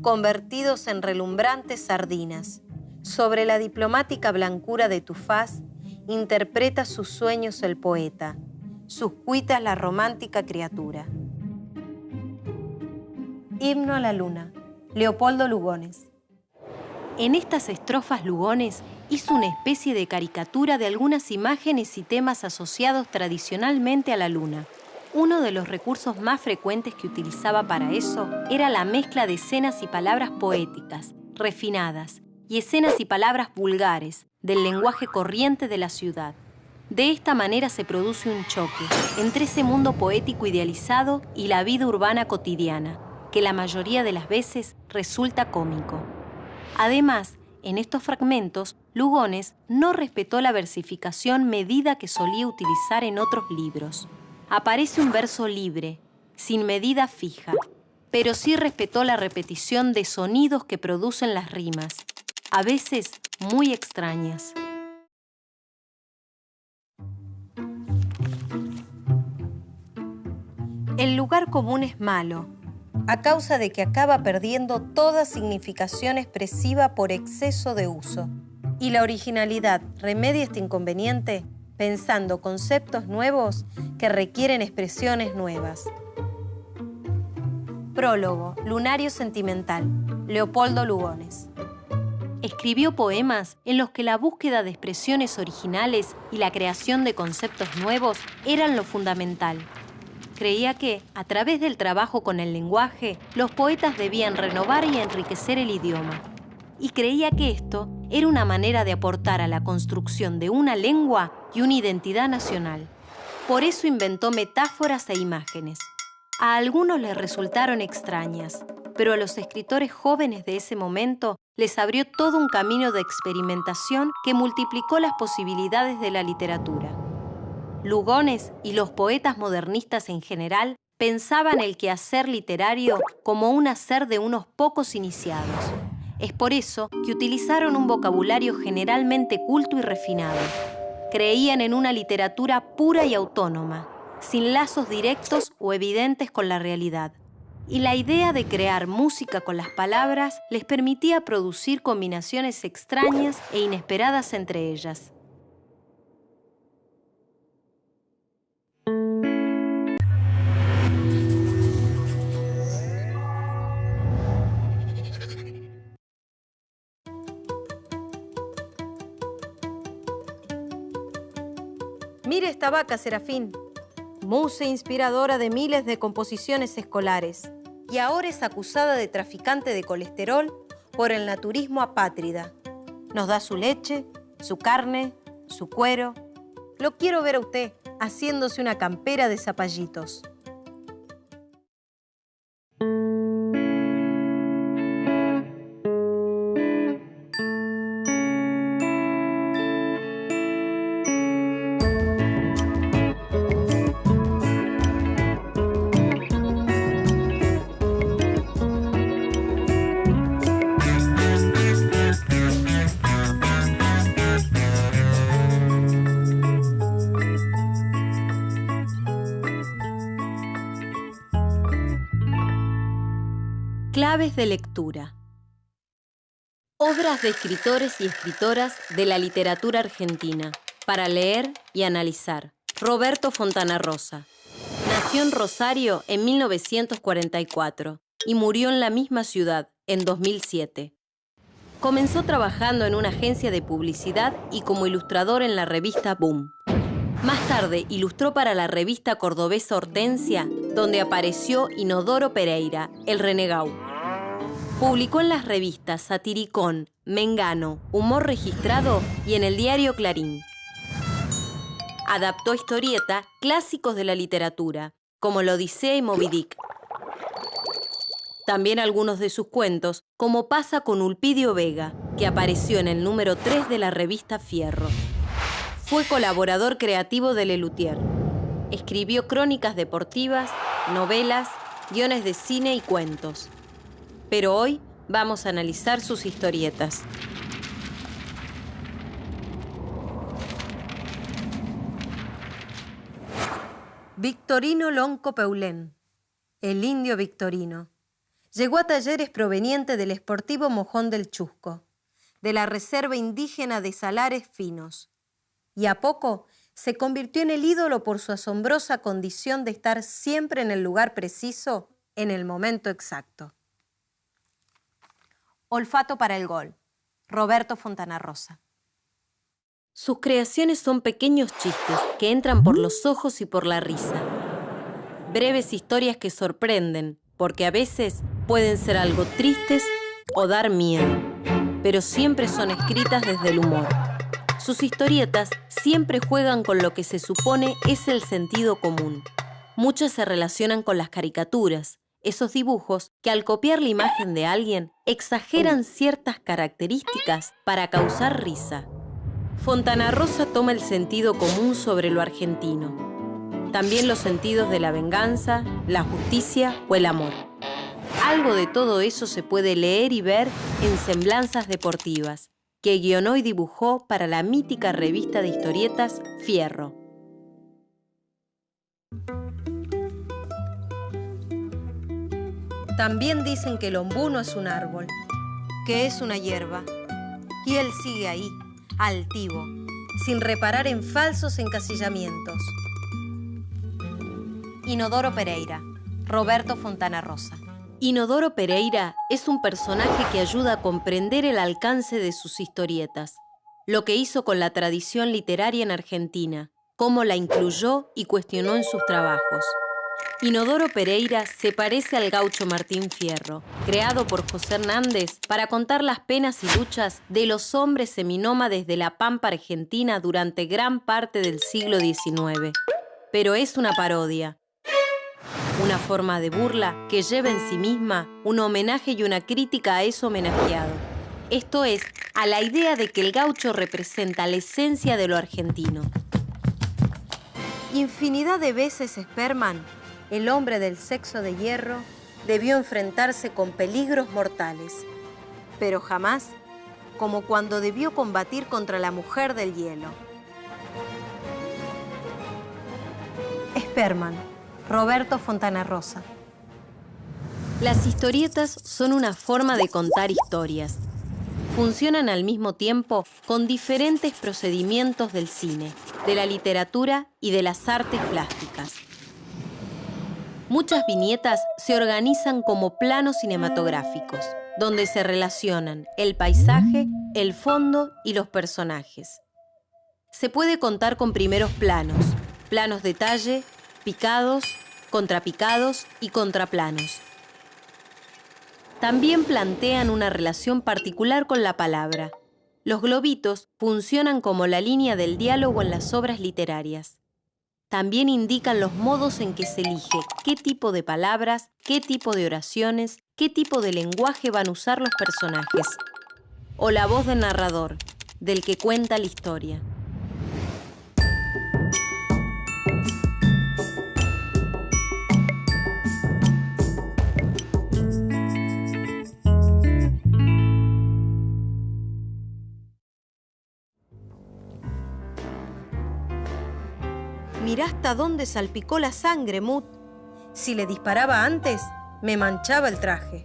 convertidos en relumbrantes sardinas. Sobre la diplomática blancura de tu faz, interpreta sus sueños el poeta, sus cuitas la romántica criatura. Himno a la luna, Leopoldo Lugones. En estas estrofas Lugones hizo una especie de caricatura de algunas imágenes y temas asociados tradicionalmente a la luna. Uno de los recursos más frecuentes que utilizaba para eso era la mezcla de escenas y palabras poéticas, refinadas, y escenas y palabras vulgares, del lenguaje corriente de la ciudad. De esta manera se produce un choque entre ese mundo poético idealizado y la vida urbana cotidiana, que la mayoría de las veces resulta cómico. Además, en estos fragmentos, Lugones no respetó la versificación medida que solía utilizar en otros libros. Aparece un verso libre, sin medida fija, pero sí respetó la repetición de sonidos que producen las rimas, a veces muy extrañas. El lugar común es malo, a causa de que acaba perdiendo toda significación expresiva por exceso de uso. Y la originalidad remedia este inconveniente pensando conceptos nuevos que requieren expresiones nuevas. Prólogo, Lunario Sentimental, Leopoldo Lugones. Escribió poemas en los que la búsqueda de expresiones originales y la creación de conceptos nuevos eran lo fundamental. Creía que, a través del trabajo con el lenguaje, los poetas debían renovar y enriquecer el idioma. Y creía que esto era una manera de aportar a la construcción de una lengua y una identidad nacional. Por eso inventó metáforas e imágenes. A algunos les resultaron extrañas, pero a los escritores jóvenes de ese momento les abrió todo un camino de experimentación que multiplicó las posibilidades de la literatura. Lugones y los poetas modernistas en general pensaban el quehacer literario como un hacer de unos pocos iniciados. Es por eso que utilizaron un vocabulario generalmente culto y refinado. Creían en una literatura pura y autónoma, sin lazos directos o evidentes con la realidad. Y la idea de crear música con las palabras les permitía producir combinaciones extrañas e inesperadas entre ellas. Mire esta vaca, Serafín, musa inspiradora de miles de composiciones escolares, y ahora es acusada de traficante de colesterol por el naturismo apátrida. Nos da su leche, su carne, su cuero. Lo quiero ver a usted haciéndose una campera de zapallitos. Claves de lectura. Obras de escritores y escritoras de la literatura argentina, para leer y analizar. Roberto Fontana Rosa. Nació en Rosario en 1944 y murió en la misma ciudad en 2007. Comenzó trabajando en una agencia de publicidad y como ilustrador en la revista Boom. Más tarde ilustró para la revista cordobesa Hortensia, donde apareció Inodoro Pereira, el renegado. Publicó en las revistas Satiricón, Mengano, Humor Registrado y en el diario Clarín. Adaptó a historieta clásicos de la literatura, como La Odisea y Moby Dick. También algunos de sus cuentos, como pasa con Ulpidio Vega, que apareció en el número 3 de la revista Fierro. Fue colaborador creativo de Lelutier. Escribió crónicas deportivas, novelas, guiones de cine y cuentos. Pero hoy vamos a analizar sus historietas. Victorino Lonco Peulén, el indio Victorino. Llegó a Talleres proveniente del Sportivo Mojón del Chusco, de la Reserva Indígena de Salares Finos, y a poco se convirtió en el ídolo por su asombrosa condición de estar siempre en el lugar preciso, en el momento exacto. Olfato para el gol. Roberto Fontana Rosa. Sus creaciones son pequeños chistes que entran por los ojos y por la risa. Breves historias que sorprenden, porque a veces pueden ser algo tristes o dar miedo, pero siempre son escritas desde el humor. Sus historietas siempre juegan con lo que se supone es el sentido común. Muchas se relacionan con las caricaturas, esos dibujos que al copiar la imagen de alguien exageran ciertas características para causar risa. Fontana Rosa toma el sentido común sobre lo argentino. También los sentidos de la venganza, la justicia o el amor. Algo de todo eso se puede leer y ver en Semblanzas Deportivas, que guionó y dibujó para la mítica revista de historietas Fierro. También dicen que el ombú no es un árbol, que es una hierba. Y él sigue ahí, altivo, sin reparar en falsos encasillamientos. Inodoro Pereira, Roberto Fontana Rosa. Inodoro Pereira es un personaje que ayuda a comprender el alcance de sus historietas, lo que hizo con la tradición literaria en Argentina, cómo la incluyó y cuestionó en sus trabajos. Inodoro Pereira se parece al gaucho Martín Fierro, creado por José Hernández para contar las penas y luchas de los hombres seminómades de la Pampa Argentina durante gran parte del siglo XIX. Pero es una parodia. Una forma de burla que lleva en sí misma un homenaje y una crítica a eso homenajeado. Esto es, a la idea de que el gaucho representa la esencia de lo argentino. Infinidad de veces Sperman, el hombre del sexo de hierro, debió enfrentarse con peligros mortales, pero jamás como cuando debió combatir contra la mujer del hielo. Sperman, Roberto Fontana Rosa. Las historietas son una forma de contar historias. Funcionan al mismo tiempo con diferentes procedimientos del cine, de la literatura y de las artes plásticas. Muchas viñetas se organizan como planos cinematográficos, donde se relacionan el paisaje, el fondo y los personajes. Se puede contar con primeros planos, planos detalle, picados, contrapicados y contraplanos. También plantean una relación particular con la palabra. Los globitos funcionan como la línea del diálogo en las obras literarias. También indican los modos en que se elige qué tipo de palabras, qué tipo de oraciones, qué tipo de lenguaje van a usar los personajes. O la voz del narrador, del que cuenta la historia. Mirá hasta dónde salpicó la sangre, Mut. Si le disparaba antes, me manchaba el traje.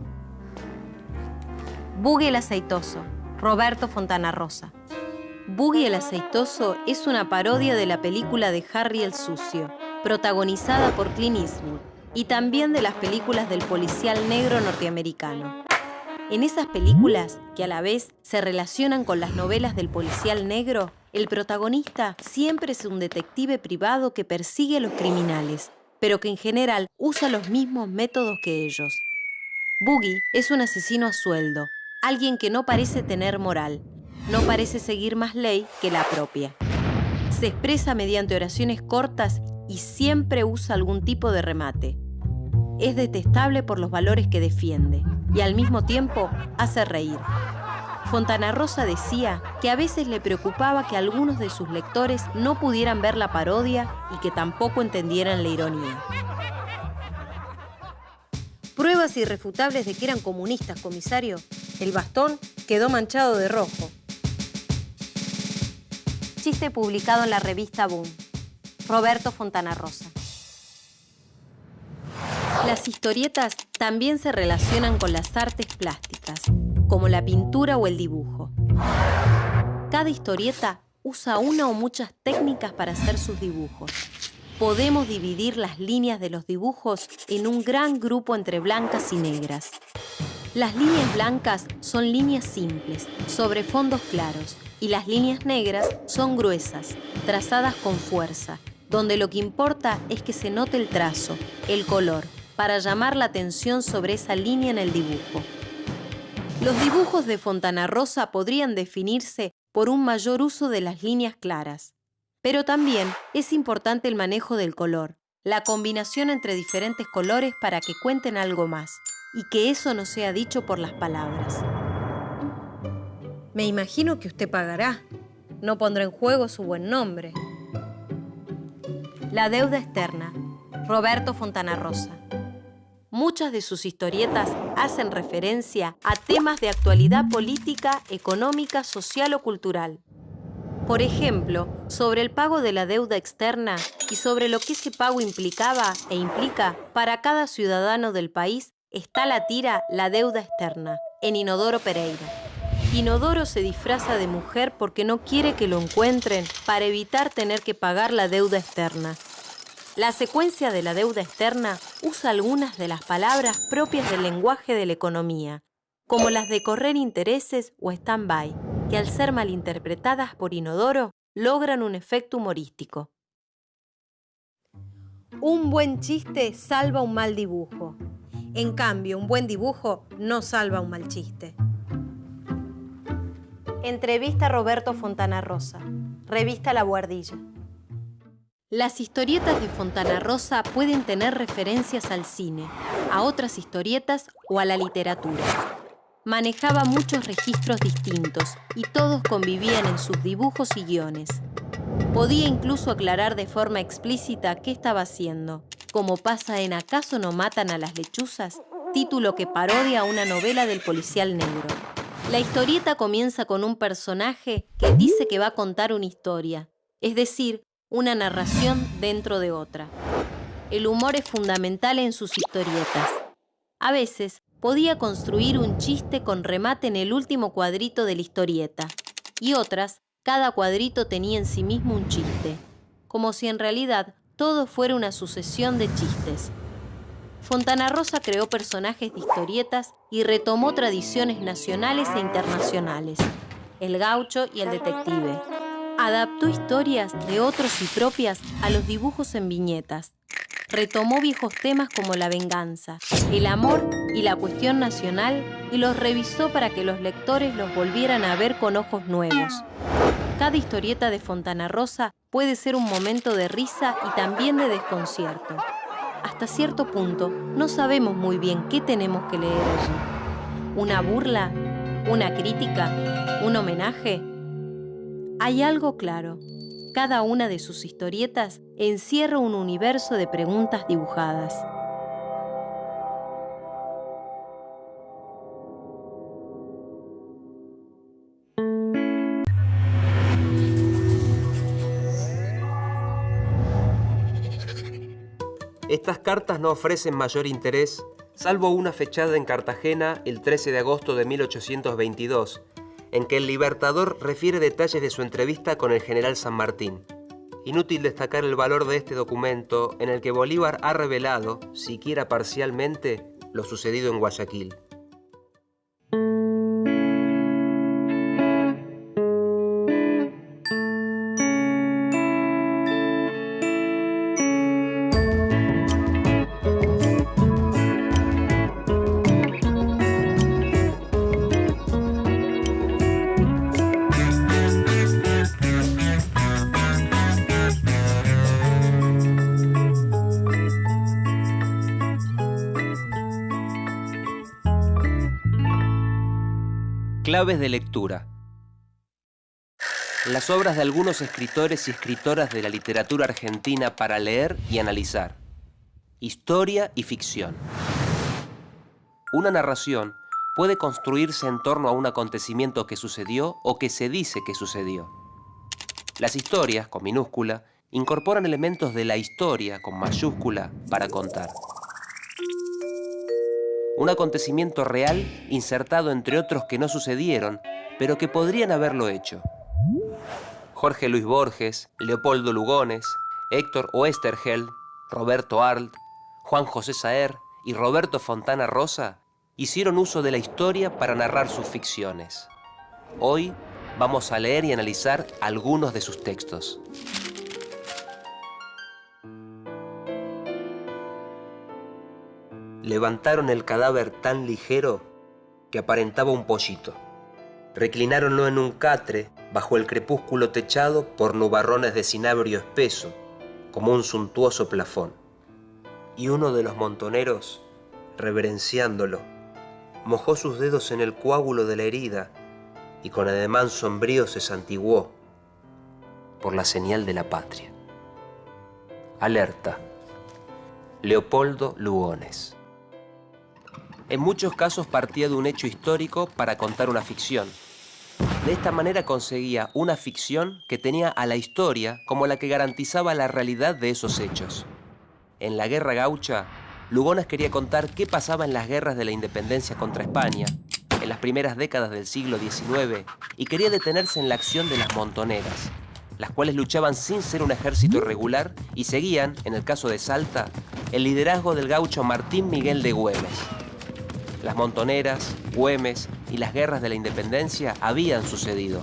Buggy el aceitoso, Roberto Fontana Rosa. Buggy el aceitoso es una parodia de la película de Harry el Sucio, protagonizada por Clint Eastwood, y también de las películas del policial negro norteamericano. En esas películas, que a la vez se relacionan con las novelas del policial negro, el protagonista siempre es un detective privado que persigue a los criminales, pero que en general usa los mismos métodos que ellos. Boogie es un asesino a sueldo, alguien que no parece tener moral, no parece seguir más ley que la propia. Se expresa mediante oraciones cortas y siempre usa algún tipo de remate. Es detestable por los valores que defiende y al mismo tiempo hace reír. Fontanarosa decía que a veces le preocupaba que algunos de sus lectores no pudieran ver la parodia y que tampoco entendieran la ironía. Pruebas irrefutables de que eran comunistas, comisario. El bastón quedó manchado de rojo. Chiste publicado en la revista Boom. Roberto Fontanarosa. Las historietas también se relacionan con las artes plásticas, como la pintura o el dibujo. Cada historieta usa una o muchas técnicas para hacer sus dibujos. Podemos dividir las líneas de los dibujos en un gran grupo entre blancas y negras. Las líneas blancas son líneas simples, sobre fondos claros, y las líneas negras son gruesas, trazadas con fuerza, donde lo que importa es que se note el trazo, el color, para llamar la atención sobre esa línea en el dibujo. Los dibujos de Fontanarosa podrían definirse por un mayor uso de las líneas claras. Pero también es importante el manejo del color, la combinación entre diferentes colores para que cuenten algo más, y que eso no sea dicho por las palabras. Me imagino que usted pagará. No pondrá en juego su buen nombre. La deuda externa. Roberto Fontanarosa. Muchas de sus historietas hacen referencia a temas de actualidad política, económica, social o cultural. Por ejemplo, sobre el pago de la deuda externa y sobre lo que ese pago implicaba e implica para cada ciudadano del país está la tira La deuda externa, en Inodoro Pereira. Inodoro se disfraza de mujer porque no quiere que lo encuentren para evitar tener que pagar la deuda externa. La secuencia de la deuda externa usa algunas de las palabras propias del lenguaje de la economía, como las de correr intereses o stand-by, que al ser malinterpretadas por Inodoro, logran un efecto humorístico. Un buen chiste salva un mal dibujo. En cambio, un buen dibujo no salva un mal chiste. Entrevista a Roberto Fontanarosa. Revista La Buhardilla. Las historietas de Fontanarosa pueden tener referencias al cine, a otras historietas o a la literatura. Manejaba muchos registros distintos y todos convivían en sus dibujos y guiones. Podía incluso aclarar de forma explícita qué estaba haciendo, como pasa en ¿Acaso no matan a las lechuzas?, título que parodia una novela del policial negro. La historieta comienza con un personaje que dice que va a contar una historia, es decir, una narración dentro de otra. El humor es fundamental en sus historietas. A veces podía construir un chiste con remate en el último cuadrito de la historieta, y otras, cada cuadrito tenía en sí mismo un chiste, como si en realidad todo fuera una sucesión de chistes. Fontanarosa creó personajes de historietas y retomó tradiciones nacionales e internacionales, el gaucho y el detective. Adaptó historias de otros y propias a los dibujos en viñetas. Retomó viejos temas como la venganza, el amor y la cuestión nacional y los revisó para que los lectores los volvieran a ver con ojos nuevos. Cada historieta de Fontanarosa puede ser un momento de risa y también de desconcierto. Hasta cierto punto, no sabemos muy bien qué tenemos que leer allí. ¿Una burla? ¿Una crítica? ¿Un homenaje? Hay algo claro. Cada una de sus historietas encierra un universo de preguntas dibujadas. Estas cartas no ofrecen mayor interés, salvo una fechada en Cartagena el 13 de agosto de 1822, en que el Libertador refiere detalles de su entrevista con el general San Martín. Inútil destacar el valor de este documento en el que Bolívar ha revelado, siquiera parcialmente, lo sucedido en Guayaquil. Claves de lectura. Las obras de algunos escritores y escritoras de la literatura argentina para leer y analizar. Historia y ficción. Una narración puede construirse en torno a un acontecimiento que sucedió o que se dice que sucedió. Las historias, con minúscula, incorporan elementos de la historia, con mayúscula, para contar. Un acontecimiento real insertado entre otros que no sucedieron, pero que podrían haberlo hecho. Jorge Luis Borges, Leopoldo Lugones, Héctor Oesterheld, Roberto Arlt, Juan José Saer y Roberto Fontana Rosa hicieron uso de la historia para narrar sus ficciones. Hoy vamos a leer y analizar algunos de sus textos. Levantaron el cadáver tan ligero que aparentaba un pollito. Reclináronlo en un catre bajo el crepúsculo techado por nubarrones de cinabrio espeso, como un suntuoso plafón. Y uno de los montoneros, reverenciándolo, mojó sus dedos en el coágulo de la herida y con ademán sombrío se santiguó por la señal de la patria. Alerta. Leopoldo Lugones. En muchos casos partía de un hecho histórico para contar una ficción. De esta manera conseguía una ficción que tenía a la historia como la que garantizaba la realidad de esos hechos. En la Guerra Gaucha, Lugones quería contar qué pasaba en las guerras de la independencia contra España, en las primeras décadas del siglo XIX, y quería detenerse en la acción de las montoneras, las cuales luchaban sin ser un ejército regular y seguían, en el caso de Salta, el liderazgo del gaucho Martín Miguel de Güemes. Las montoneras, Güemes y las guerras de la independencia habían sucedido,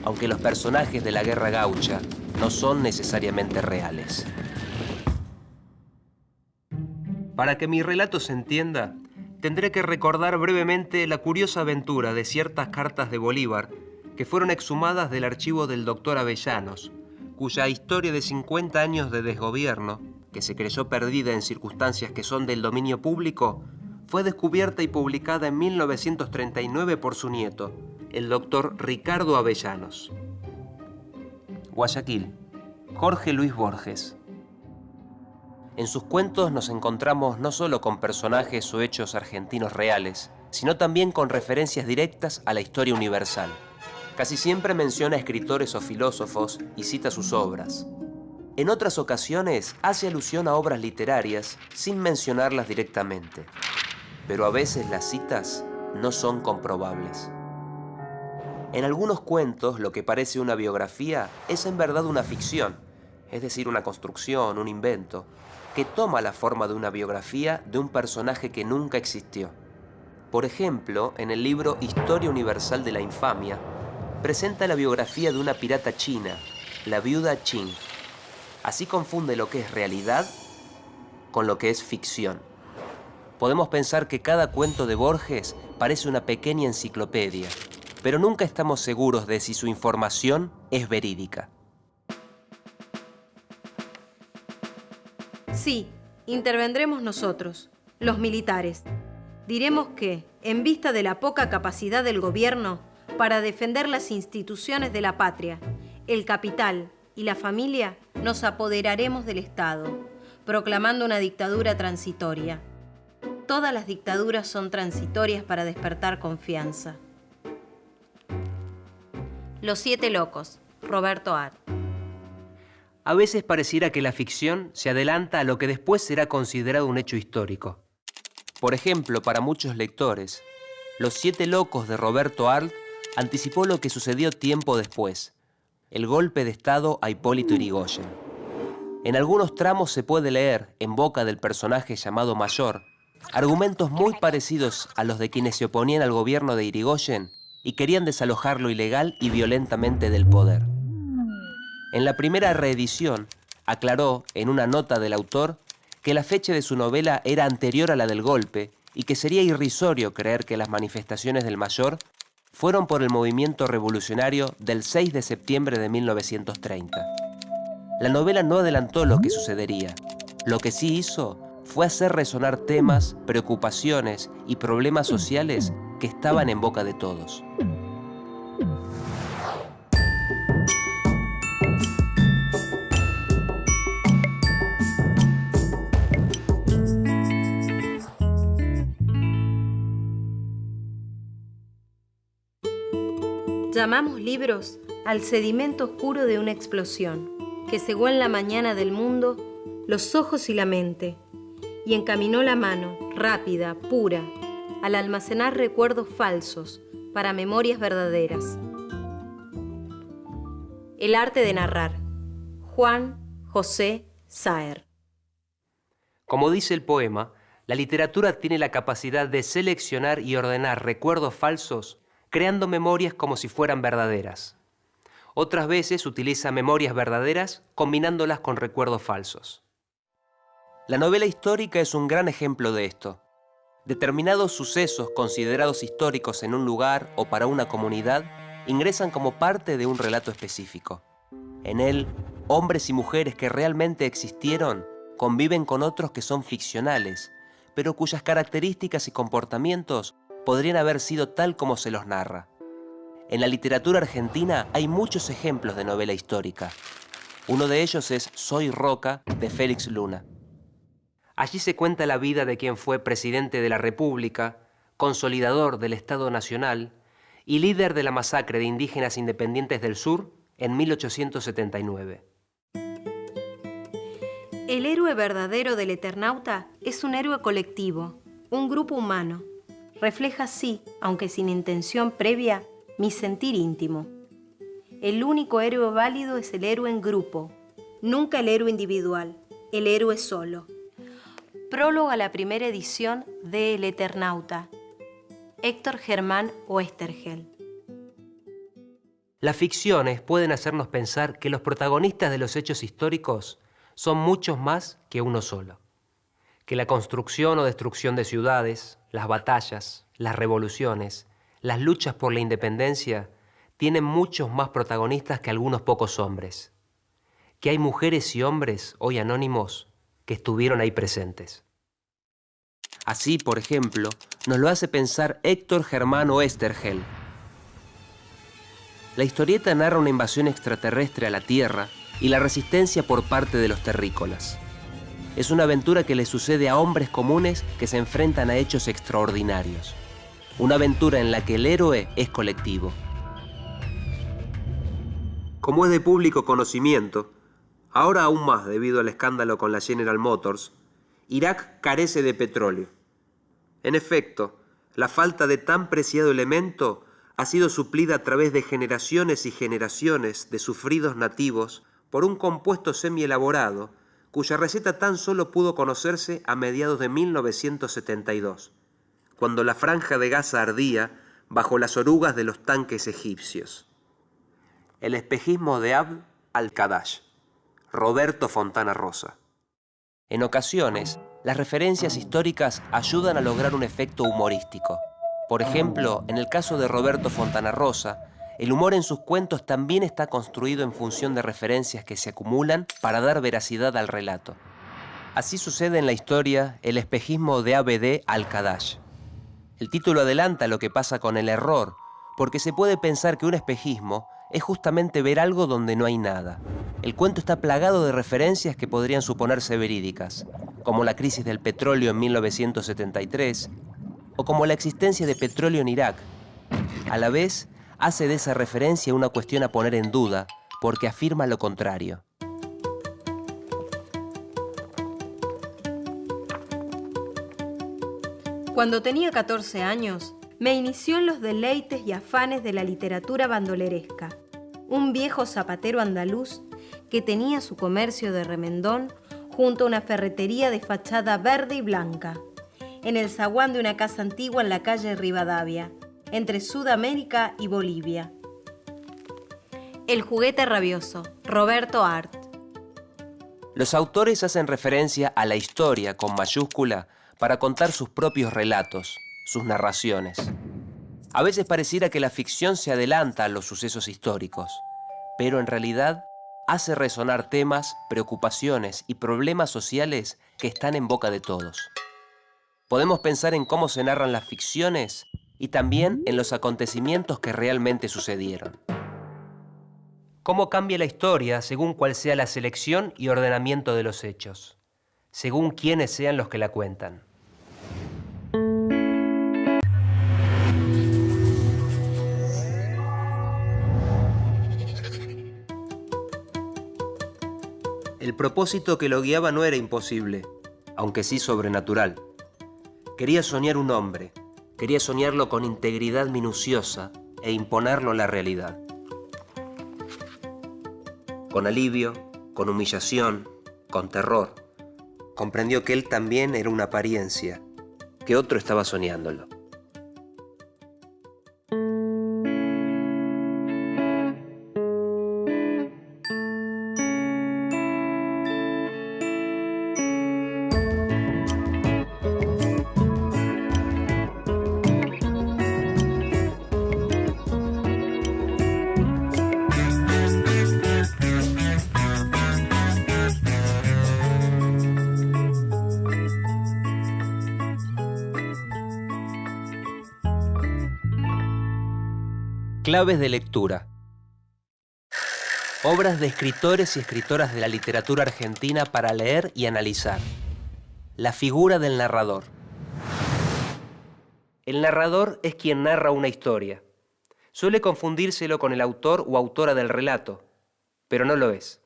aunque los personajes de la Guerra Gaucha no son necesariamente reales. Para que mi relato se entienda, tendré que recordar brevemente la curiosa aventura de ciertas cartas de Bolívar que fueron exhumadas del archivo del doctor Avellanos, cuya historia de 50 años de desgobierno, que se creyó perdida en circunstancias que son del dominio público, fue descubierta y publicada en 1939 por su nieto, el doctor Ricardo Avellanos. Guayaquil, Jorge Luis Borges. En sus cuentos nos encontramos no solo con personajes o hechos argentinos reales, sino también con referencias directas a la historia universal. Casi siempre menciona escritores o filósofos y cita sus obras. En otras ocasiones hace alusión a obras literarias sin mencionarlas directamente. Pero a veces las citas no son comprobables. En algunos cuentos, lo que parece una biografía es en verdad una ficción, es decir, una construcción, un invento, que toma la forma de una biografía de un personaje que nunca existió. Por ejemplo, en el libro Historia Universal de la Infamia, presenta la biografía de una pirata china, la viuda Qing. Así confunde lo que es realidad con lo que es ficción. Podemos pensar que cada cuento de Borges parece una pequeña enciclopedia, pero nunca estamos seguros de si su información es verídica. Sí, intervendremos nosotros, los militares. Diremos que, en vista de la poca capacidad del gobierno para defender las instituciones de la patria, el capital y la familia, nos apoderaremos del Estado, proclamando una dictadura transitoria. Todas las dictaduras son transitorias para despertar confianza. Los 7 locos, Roberto Arlt. A veces pareciera que la ficción se adelanta a lo que después será considerado un hecho histórico. Por ejemplo, para muchos lectores, Los 7 locos de Roberto Arlt anticipó lo que sucedió tiempo después, el golpe de Estado a Hipólito Yrigoyen. En algunos tramos se puede leer, en boca del personaje llamado Mayor, argumentos muy parecidos a los de quienes se oponían al gobierno de Yrigoyen y querían desalojarlo ilegal y violentamente del poder. En la primera reedición, aclaró, en una nota del autor, que la fecha de su novela era anterior a la del golpe y que sería irrisorio creer que las manifestaciones del Mayor fueron por el movimiento revolucionario del 6 de septiembre de 1930. La novela no adelantó lo que sucedería. Lo que sí hizo fue hacer resonar temas, preocupaciones y problemas sociales que estaban en boca de todos. Llamamos libros al sedimento oscuro de una explosión que cegó en la mañana del mundo los ojos y la mente y encaminó la mano, rápida, pura, al almacenar recuerdos falsos para memorias verdaderas. El arte de narrar. Juan José Saer. Como dice el poema, la literatura tiene la capacidad de seleccionar y ordenar recuerdos falsos, creando memorias como si fueran verdaderas. Otras veces utiliza memorias verdaderas combinándolas con recuerdos falsos. La novela histórica es un gran ejemplo de esto. Determinados sucesos considerados históricos en un lugar o para una comunidad ingresan como parte de un relato específico. En él, hombres y mujeres que realmente existieron conviven con otros que son ficcionales, pero cuyas características y comportamientos podrían haber sido tal como se los narra. En la literatura argentina hay muchos ejemplos de novela histórica. Uno de ellos es Soy Roca, de Félix Luna. Allí se cuenta la vida de quien fue presidente de la República, consolidador del Estado Nacional y líder de la masacre de indígenas independientes del sur en 1879. El héroe verdadero del Eternauta es un héroe colectivo, un grupo humano. Refleja así, aunque sin intención previa, mi sentir íntimo. El único héroe válido es el héroe en grupo, nunca el héroe individual, el héroe solo. Prólogo a la primera edición de El Eternauta. Héctor Germán Oesterhel. Las ficciones pueden hacernos pensar que los protagonistas de los hechos históricos son muchos más que uno solo. Que la construcción o destrucción de ciudades, las batallas, las revoluciones, las luchas por la independencia tienen muchos más protagonistas que algunos pocos hombres. Que hay mujeres y hombres, hoy anónimos, que estuvieron ahí presentes. Así, por ejemplo, nos lo hace pensar Héctor Germán Oesterhel. La historieta narra una invasión extraterrestre a la Tierra y la resistencia por parte de los terrícolas. Es una aventura que le sucede a hombres comunes que se enfrentan a hechos extraordinarios. Una aventura en la que el héroe es colectivo. Como es de público conocimiento, ahora aún más debido al escándalo con la General Motors, Irak carece de petróleo. En efecto, la falta de tan preciado elemento ha sido suplida a través de generaciones y generaciones de sufridos nativos por un compuesto semi-elaborado cuya receta tan solo pudo conocerse a mediados de 1972, cuando la franja de Gaza ardía bajo las orugas de los tanques egipcios. El espejismo de Abd al-Qadash, Roberto Fontana Rosa. En ocasiones, las referencias históricas ayudan a lograr un efecto humorístico. Por ejemplo, en el caso de Roberto Fontana Rosa, el humor en sus cuentos también está construido en función de referencias que se acumulan para dar veracidad al relato. Así sucede en la historia El espejismo de Abd al-Qadash. El título adelanta lo que pasa con el error, porque se puede pensar que un espejismo es justamente ver algo donde no hay nada. El cuento está plagado de referencias que podrían suponerse verídicas, como la crisis del petróleo en 1973, o como la existencia de petróleo en Irak. A la vez, hace de esa referencia una cuestión a poner en duda, porque afirma lo contrario. Cuando tenía 14 años, me inició en los deleites y afanes de la literatura bandoleresca. Un viejo zapatero andaluz que tenía su comercio de remendón junto a una ferretería de fachada verde y blanca, en el zaguán de una casa antigua en la calle Rivadavia, entre Sudamérica y Bolivia. El juguete rabioso, Roberto Art. Los autores hacen referencia a la historia con mayúscula para contar sus propios relatos, sus narraciones. A veces pareciera que la ficción se adelanta a los sucesos históricos, pero en realidad hace resonar temas, preocupaciones y problemas sociales que están en boca de todos. Podemos pensar en cómo se narran las ficciones y también en los acontecimientos que realmente sucedieron. Cómo cambia la historia según cuál sea la selección y ordenamiento de los hechos, según quiénes sean los que la cuentan. El propósito que lo guiaba no era imposible, aunque sí sobrenatural. Quería soñar un hombre, quería soñarlo con integridad minuciosa e imponerlo a la realidad. Con alivio, con humillación, con terror, comprendió que él también era una apariencia, que otro estaba soñándolo. Claves de lectura. Obras de escritores y escritoras de la literatura argentina para leer y analizar. La figura del narrador. El narrador es quien narra una historia. Suele confundírselo con el autor o autora del relato, pero no lo es.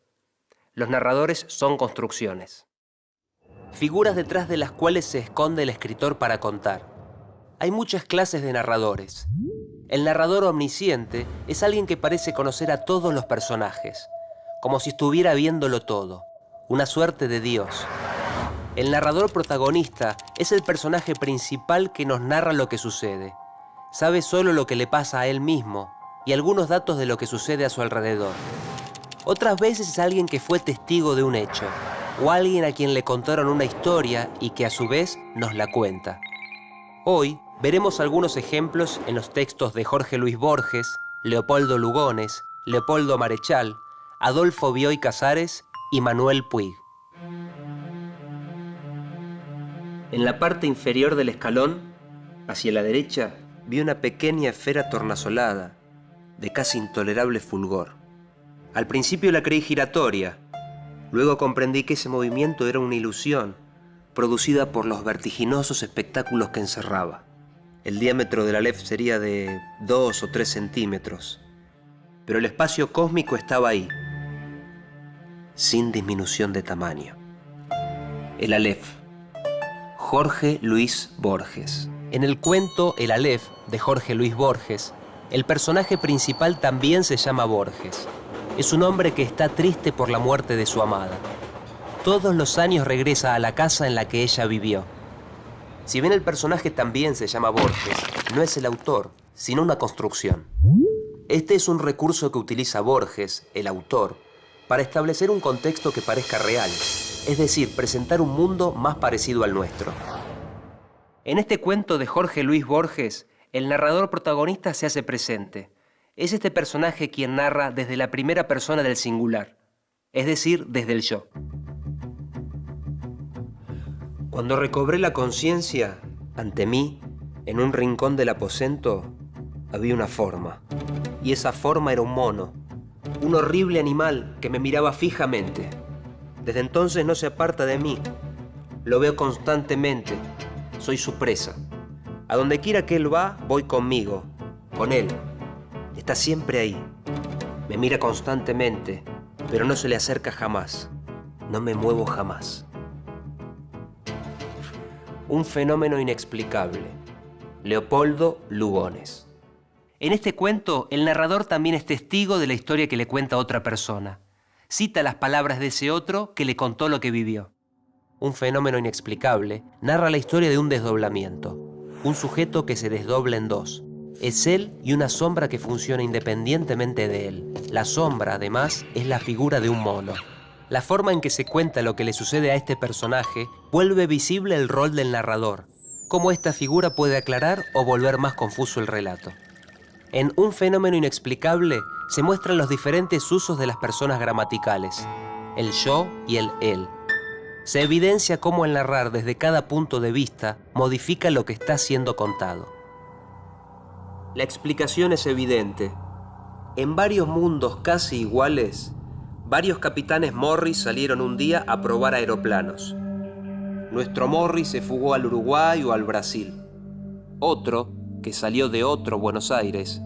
Los narradores son construcciones. Figuras detrás de las cuales se esconde el escritor para contar. Hay muchas clases de narradores. El narrador omnisciente es alguien que parece conocer a todos los personajes, como si estuviera viéndolo todo, una suerte de Dios. El narrador protagonista es el personaje principal que nos narra lo que sucede. Sabe solo lo que le pasa a él mismo y algunos datos de lo que sucede a su alrededor. Otras veces es alguien que fue testigo de un hecho, o alguien a quien le contaron una historia y que a su vez nos la cuenta. Hoy veremos algunos ejemplos en los textos de Jorge Luis Borges, Leopoldo Lugones, Leopoldo Marechal, Adolfo Bioy Casares y Manuel Puig. En la parte inferior del escalón, hacia la derecha, vi una pequeña esfera tornasolada, de casi intolerable fulgor. Al principio la creí giratoria, luego comprendí que ese movimiento era una ilusión, producida por los vertiginosos espectáculos que encerraba. El diámetro del Aleph sería de 2 o 3 centímetros, pero el espacio cósmico estaba ahí, sin disminución de tamaño. El Aleph. Jorge Luis Borges. En el cuento El Aleph, de Jorge Luis Borges, el personaje principal también se llama Borges. Es un hombre que está triste por la muerte de su amada. Todos los años regresa a la casa en la que ella vivió. Si bien el personaje también se llama Borges, no es el autor, sino una construcción. Este es un recurso que utiliza Borges, el autor, para establecer un contexto que parezca real, es decir, presentar un mundo más parecido al nuestro. En este cuento de Jorge Luis Borges, el narrador protagonista se hace presente. Es este personaje quien narra desde la primera persona del singular, es decir, desde el yo. Cuando recobré la conciencia, ante mí, en un rincón del aposento, había una forma. Y esa forma era un mono, un horrible animal que me miraba fijamente. Desde entonces no se aparta de mí. Lo veo constantemente. Soy su presa. A donde quiera que él va, voy conmigo, con él. Está siempre ahí. Me mira constantemente, pero no se le acerca jamás. No me muevo jamás. Un fenómeno inexplicable. Leopoldo Lugones. En este cuento, el narrador también es testigo de la historia que le cuenta otra persona. Cita las palabras de ese otro que le contó lo que vivió. Un fenómeno inexplicable narra la historia de un desdoblamiento. Un sujeto que se desdobla en dos. Es él y una sombra que funciona independientemente de él. La sombra, además, es la figura de un mono. La forma en que se cuenta lo que le sucede a este personaje vuelve visible el rol del narrador, cómo esta figura puede aclarar o volver más confuso el relato. En Un fenómeno inexplicable se muestran los diferentes usos de las personas gramaticales, el yo y el él. Se evidencia cómo el narrar desde cada punto de vista modifica lo que está siendo contado. La explicación es evidente. En varios mundos casi iguales, varios capitanes Morris salieron un día a probar aeroplanos. Nuestro Morris se fugó al Uruguay o al Brasil. Otro, que salió de otro Buenos Aires,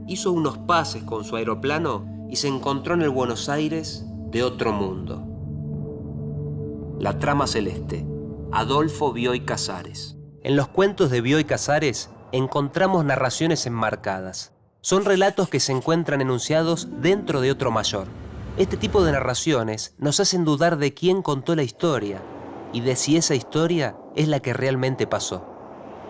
hizo unos pases con su aeroplano y se encontró en el Buenos Aires de otro mundo. La trama celeste. Adolfo Bioy Casares. En los cuentos de Bioy Casares encontramos narraciones enmarcadas. Son relatos que se encuentran enunciados dentro de otro mayor. Este tipo de narraciones nos hacen dudar de quién contó la historia y de si esa historia es la que realmente pasó.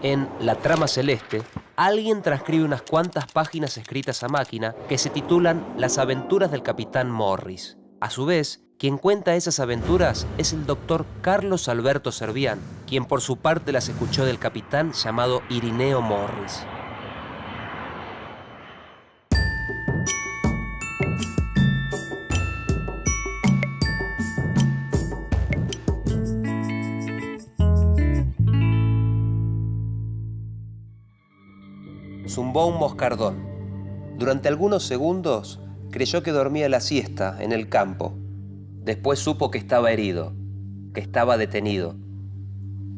En La trama celeste, alguien transcribe unas cuantas páginas escritas a máquina que se titulan Las aventuras del capitán Morris. A su vez, quien cuenta esas aventuras es el doctor Carlos Alberto Servián, quien por su parte las escuchó del capitán llamado Irineo Morris. Zumbó un moscardón. Durante algunos segundos creyó que dormía la siesta en el campo. Después supo que estaba herido, que estaba detenido,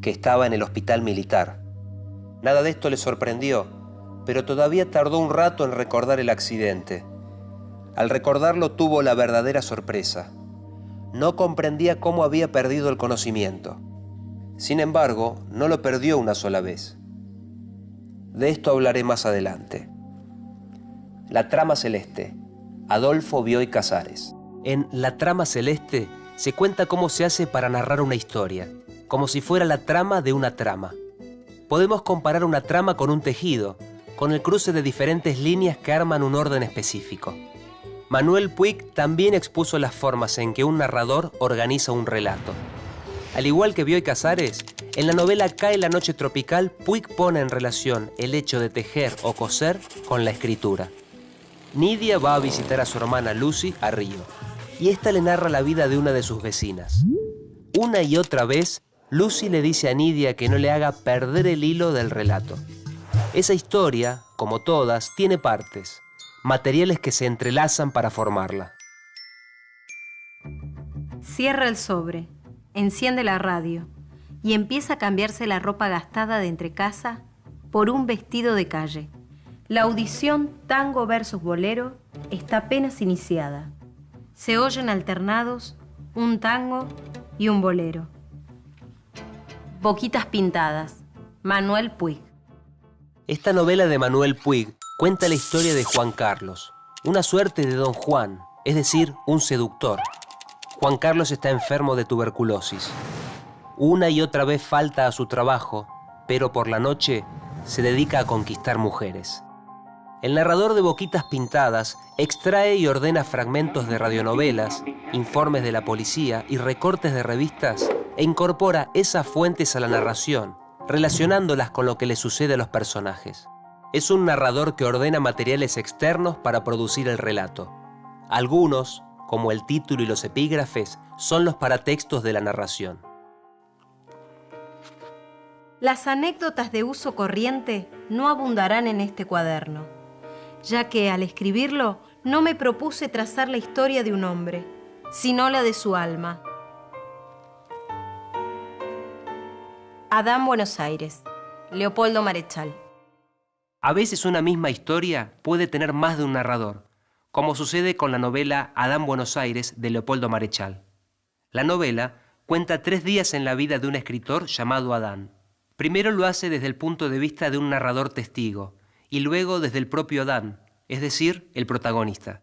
que estaba en el hospital militar. Nada de esto le sorprendió, pero todavía tardó un rato en recordar el accidente. Al recordarlo tuvo la verdadera sorpresa. No comprendía cómo había perdido el conocimiento. Sin embargo, no lo perdió una sola vez. De esto hablaré más adelante. La trama celeste. Adolfo Bioy Casares. En La trama celeste se cuenta cómo se hace para narrar una historia, como si fuera la trama de una trama. Podemos comparar una trama con un tejido, con el cruce de diferentes líneas que arman un orden específico. Manuel Puig también expuso las formas en que un narrador organiza un relato. Al igual que Bioy Casares, en la novela Cae la noche tropical, Puig pone en relación el hecho de tejer o coser con la escritura. Nidia va a visitar a su hermana Lucy a Río, y esta le narra la vida de una de sus vecinas. Una y otra vez, Lucy le dice a Nidia que no le haga perder el hilo del relato. Esa historia, como todas, tiene partes, materiales que se entrelazan para formarla. Cierra el sobre, enciende la radio y empieza a cambiarse la ropa gastada de entrecasa por un vestido de calle. La audición tango versus bolero está apenas iniciada. Se oyen alternados un tango y un bolero. Boquitas pintadas. Manuel Puig. Esta novela de Manuel Puig cuenta la historia de Juan Carlos, una suerte de Don Juan, es decir, un seductor. Juan Carlos está enfermo de tuberculosis. Una y otra vez falta a su trabajo, pero por la noche se dedica a conquistar mujeres. El narrador de Boquitas Pintadas extrae y ordena fragmentos de radionovelas, informes de la policía y recortes de revistas e incorpora esas fuentes a la narración, relacionándolas con lo que le sucede a los personajes. Es un narrador que ordena materiales externos para producir el relato. Algunos, como el título y los epígrafes, son los paratextos de la narración. Las anécdotas de uso corriente no abundarán en este cuaderno, ya que al escribirlo no me propuse trazar la historia de un hombre, sino la de su alma. Adán Buenos Aires, Leopoldo Marechal. A veces una misma historia puede tener más de un narrador, como sucede con la novela Adán Buenos Aires de Leopoldo Marechal. La novela cuenta 3 días en la vida de un escritor llamado Adán. Primero lo hace desde el punto de vista de un narrador testigo, y luego desde el propio Adán, es decir, el protagonista.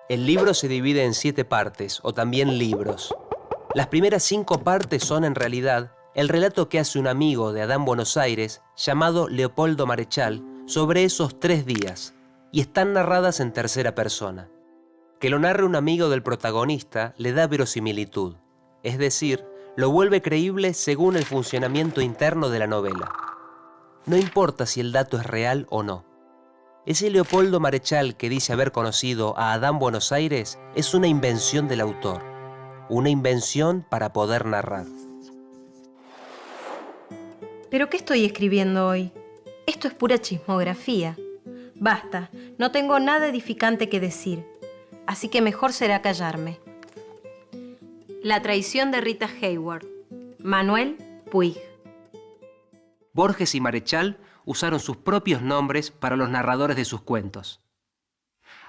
El libro se divide en 7 partes, o también libros. Las primeras 5 partes son, en realidad, el relato que hace un amigo de Adán Buenos Aires, llamado Leopoldo Marechal, sobre esos 3 días, y están narradas en tercera persona. Que lo narre un amigo del protagonista le da verosimilitud, es decir, lo vuelve creíble según el funcionamiento interno de la novela. No importa si el dato es real o no. Ese Leopoldo Marechal que dice haber conocido a Adán Buenos Aires es una invención del autor, una invención para poder narrar. ¿Pero qué estoy escribiendo hoy? Esto es pura chismografía. Basta, no tengo nada edificante que decir, así que mejor será callarme. La traición de Rita Hayworth. Manuel Puig. Borges y Marechal usaron sus propios nombres para los narradores de sus cuentos.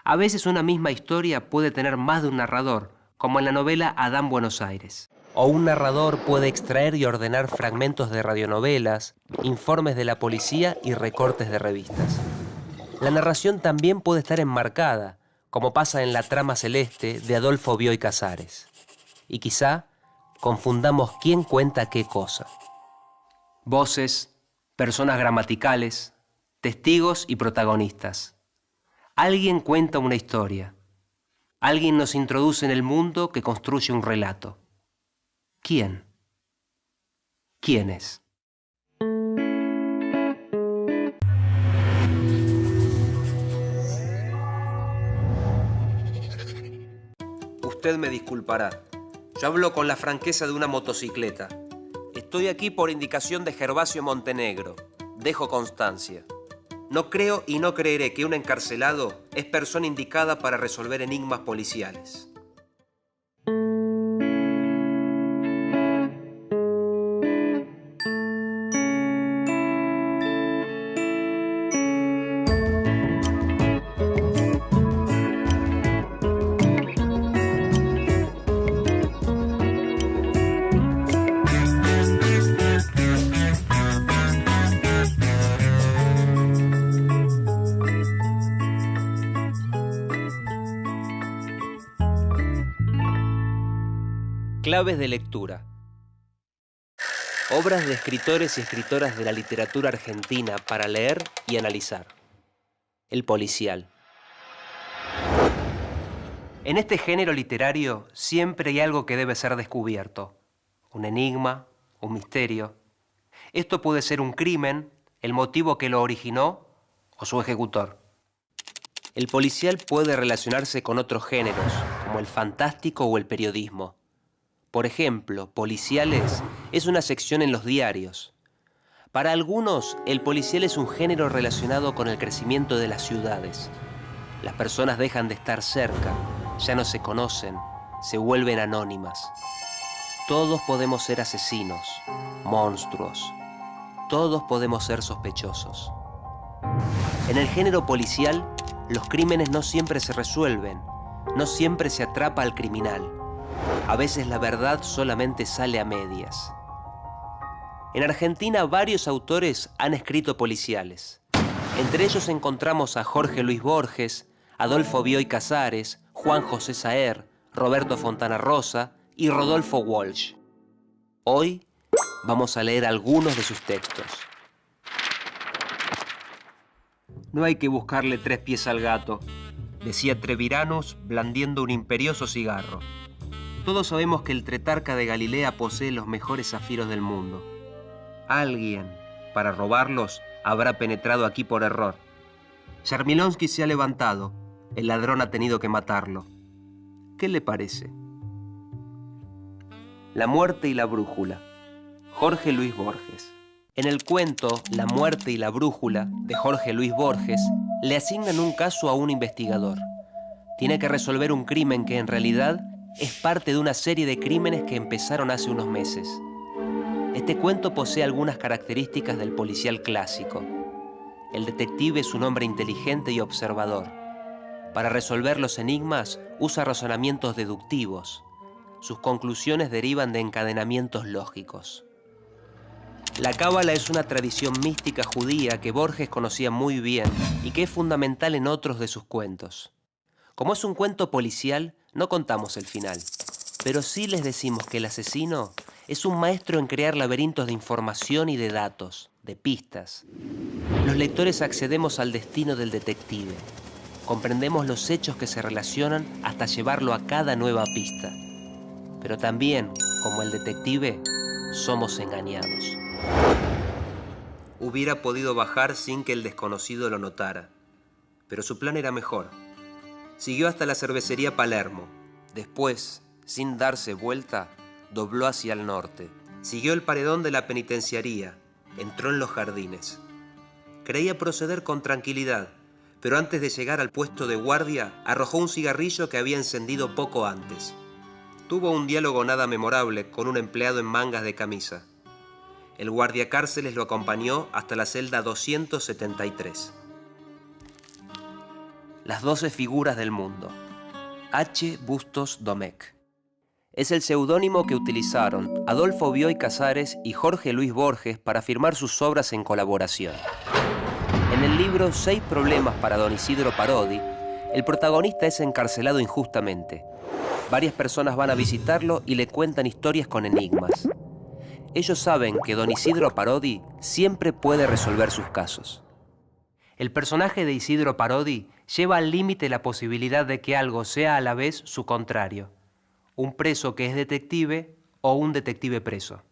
A veces una misma historia puede tener más de un narrador, como en la novela Adán Buenos Aires. O un narrador puede extraer y ordenar fragmentos de radionovelas, informes de la policía y recortes de revistas. La narración también puede estar enmarcada, como pasa en La trama celeste de Adolfo Bioy Casares. Y quizá confundamos quién cuenta qué cosa. Voces, personas gramaticales, testigos y protagonistas. Alguien cuenta una historia. Alguien nos introduce en el mundo que construye un relato. ¿Quién? ¿Quién es? Usted me disculpará. Yo hablo con la franqueza de una motocicleta. Estoy aquí por indicación de Gervasio Montenegro. Dejo constancia. No creo y no creeré que un encarcelado es persona indicada para resolver enigmas policiales. Claves de lectura. Obras de escritores y escritoras de la literatura argentina para leer y analizar. El policial. En este género literario siempre hay algo que debe ser descubierto. Un enigma, un misterio. Esto puede ser un crimen, el motivo que lo originó o su ejecutor. El policial puede relacionarse con otros géneros, como el fantástico o el periodismo. Por ejemplo, Policiales es una sección en los diarios. Para algunos, el policial es un género relacionado con el crecimiento de las ciudades. Las personas dejan de estar cerca, ya no se conocen, se vuelven anónimas. Todos podemos ser asesinos, monstruos. Todos podemos ser sospechosos. En el género policial, los crímenes no siempre se resuelven, no siempre se atrapa al criminal. A veces la verdad solamente sale a medias. En Argentina varios autores han escrito policiales. Entre ellos encontramos a Jorge Luis Borges, Adolfo Bioy Casares, Juan José Saer, Roberto Fontana Rosa y Rodolfo Walsh. Hoy vamos a leer algunos de sus textos. No hay que buscarle tres pies al gato, decía Treviranus blandiendo un imperioso cigarro. Todos sabemos que el Tretarca de Galilea posee los mejores zafiros del mundo. Alguien, para robarlos, habrá penetrado aquí por error. Yarmilonsky se ha levantado. El ladrón ha tenido que matarlo. ¿Qué le parece? La muerte y la brújula. Jorge Luis Borges. En el cuento La muerte y la brújula de Jorge Luis Borges, le asignan un caso a un investigador. Tiene que resolver un crimen que en realidad es parte de una serie de crímenes que empezaron hace unos meses. Este cuento posee algunas características del policial clásico. El detective es un hombre inteligente y observador. Para resolver los enigmas, usa razonamientos deductivos. Sus conclusiones derivan de encadenamientos lógicos. La cábala es una tradición mística judía que Borges conocía muy bien y que es fundamental en otros de sus cuentos. Como es un cuento policial, no contamos el final, pero sí les decimos que el asesino es un maestro en crear laberintos de información y de datos, de pistas. Los lectores accedemos al destino del detective. Comprendemos los hechos que se relacionan hasta llevarlo a cada nueva pista. Pero también, como el detective, somos engañados. Hubiera podido bajar sin que el desconocido lo notara, pero su plan era mejor. Siguió hasta la cervecería Palermo. Después, sin darse vuelta, dobló hacia el norte. Siguió el paredón de la penitenciaría. Entró en los jardines. Creía proceder con tranquilidad, pero antes de llegar al puesto de guardia, arrojó un cigarrillo que había encendido poco antes. Tuvo un diálogo nada memorable con un empleado en mangas de camisa. El guardiacárceles lo acompañó hasta la celda 273. Las 12 figuras del mundo. H. Bustos Domecq. Es el seudónimo que utilizaron Adolfo Bioy Casares y Jorge Luis Borges para firmar sus obras en colaboración. En el libro 6 problemas para don Isidro Parodi, el protagonista es encarcelado injustamente. Varias personas van a visitarlo y le cuentan historias con enigmas. Ellos saben que don Isidro Parodi siempre puede resolver sus casos. El personaje de Isidro Parodi lleva al límite la posibilidad de que algo sea a la vez su contrario. Un preso que es detective o un detective preso.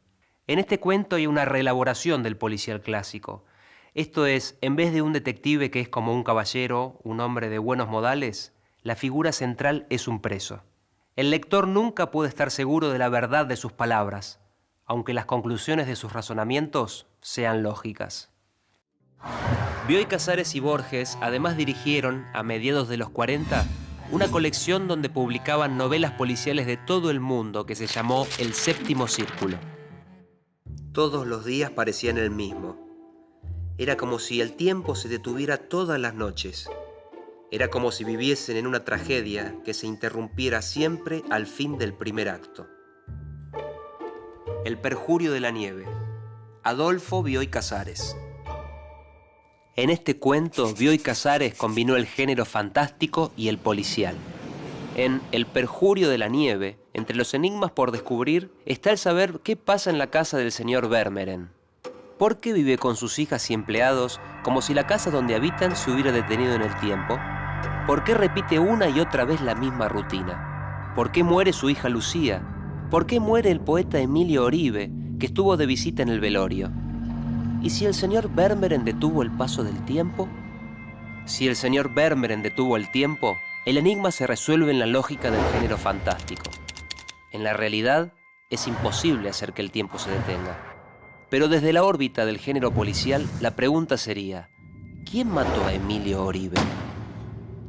En este cuento hay una reelaboración del policial clásico. Esto es, en vez de un detective que es como un caballero, un hombre de buenos modales, la figura central es un preso. El lector nunca puede estar seguro de la verdad de sus palabras, aunque las conclusiones de sus razonamientos sean lógicas. Bioy Casares y Borges además dirigieron, a mediados de los 40, una colección donde publicaban novelas policiales de todo el mundo que se llamó El Séptimo Círculo. Todos los días parecían el mismo. Era como si el tiempo se detuviera todas las noches. Era como si viviesen en una tragedia que se interrumpiera siempre al fin del primer acto. El perjurio de la nieve. Adolfo Bioy Casares. En este cuento, Bioy Casares combinó el género fantástico y el policial. En El perjurio de la nieve, entre los enigmas por descubrir, está el saber qué pasa en la casa del señor Vermeeren. ¿Por qué vive con sus hijas y empleados como si la casa donde habitan se hubiera detenido en el tiempo? ¿Por qué repite una y otra vez la misma rutina? ¿Por qué muere su hija Lucía? ¿Por qué muere el poeta Emilio Oribe, que estuvo de visita en el velorio? ¿Y si el señor Vermeeren detuvo el paso del tiempo? Si el señor Vermeeren detuvo el tiempo, el enigma se resuelve en la lógica del género fantástico. En la realidad, es imposible hacer que el tiempo se detenga. Pero desde la órbita del género policial, la pregunta sería: ¿quién mató a Emilio Oribe?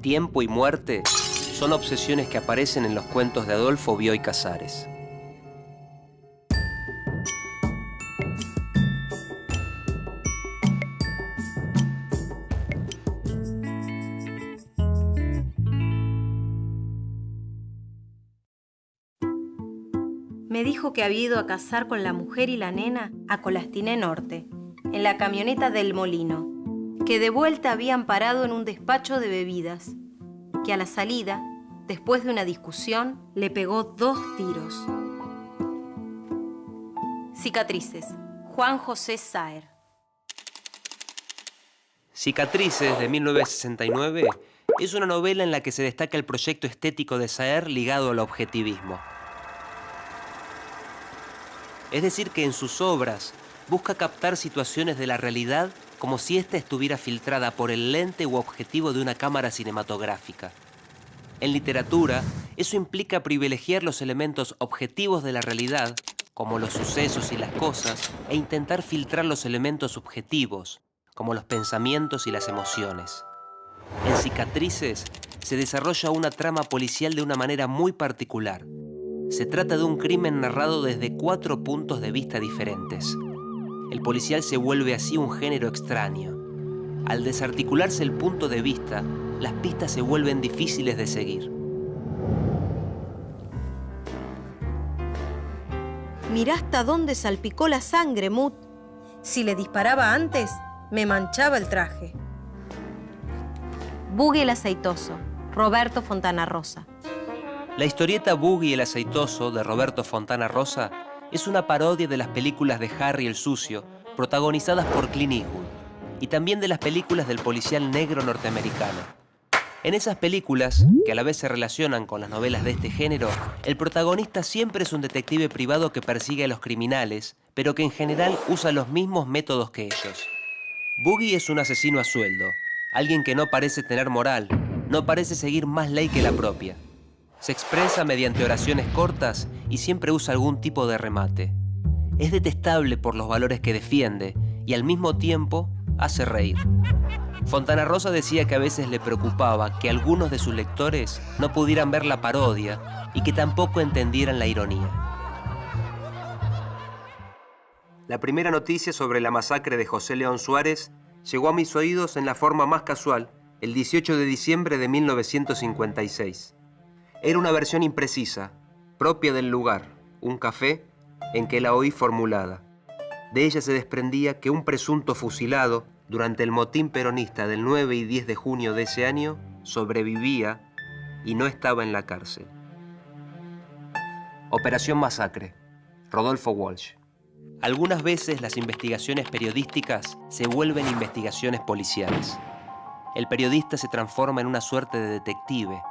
Tiempo y muerte son obsesiones que aparecen en los cuentos de Adolfo Bioy Casares. Me dijo que había ido a cazar con la mujer y la nena a Colastiné Norte, en la camioneta del Molino, que de vuelta habían parado en un despacho de bebidas, que a la salida, después de una discusión, le pegó 2 tiros. Cicatrices. Juan José Saer. Cicatrices, de 1969, es una novela en la que se destaca el proyecto estético de Saer ligado al objetivismo. Es decir, que en sus obras busca captar situaciones de la realidad como si ésta estuviera filtrada por el lente u objetivo de una cámara cinematográfica. En literatura, eso implica privilegiar los elementos objetivos de la realidad, como los sucesos y las cosas, e intentar filtrar los elementos subjetivos, como los pensamientos y las emociones. En Cicatrices se desarrolla una trama policial de una manera muy particular. Se trata de un crimen narrado desde 4 puntos de vista diferentes. El policial se vuelve así un género extraño. Al desarticularse el punto de vista, las pistas se vuelven difíciles de seguir. Mirá hasta dónde salpicó la sangre, Mut. Si le disparaba antes, me manchaba el traje. Buggy el aceitoso. Roberto Fontana Rosa. La historieta Buggy el aceitoso, de Roberto Fontana Rosa, es una parodia de las películas de Harry el Sucio, protagonizadas por Clint Eastwood, y también de las películas del policial negro norteamericano. En esas películas, que a la vez se relacionan con las novelas de este género, el protagonista siempre es un detective privado que persigue a los criminales, pero que en general usa los mismos métodos que ellos. Buggy es un asesino a sueldo, alguien que no parece tener moral, no parece seguir más ley que la propia. Se expresa mediante oraciones cortas y siempre usa algún tipo de remate. Es detestable por los valores que defiende y al mismo tiempo hace reír. Fontana Rosa decía que a veces le preocupaba que algunos de sus lectores no pudieran ver la parodia y que tampoco entendieran la ironía. La primera noticia sobre la masacre de José León Suárez llegó a mis oídos en la forma más casual, el 18 de diciembre de 1956. Era una versión imprecisa, propia del lugar, un café, en que la oí formulada. De ella se desprendía que un presunto fusilado, durante el motín peronista del 9 y 10 de junio de ese año, sobrevivía y no estaba en la cárcel. Operación Masacre, Rodolfo Walsh. Algunas veces las investigaciones periodísticas se vuelven investigaciones policiales. El periodista se transforma en una suerte de detective.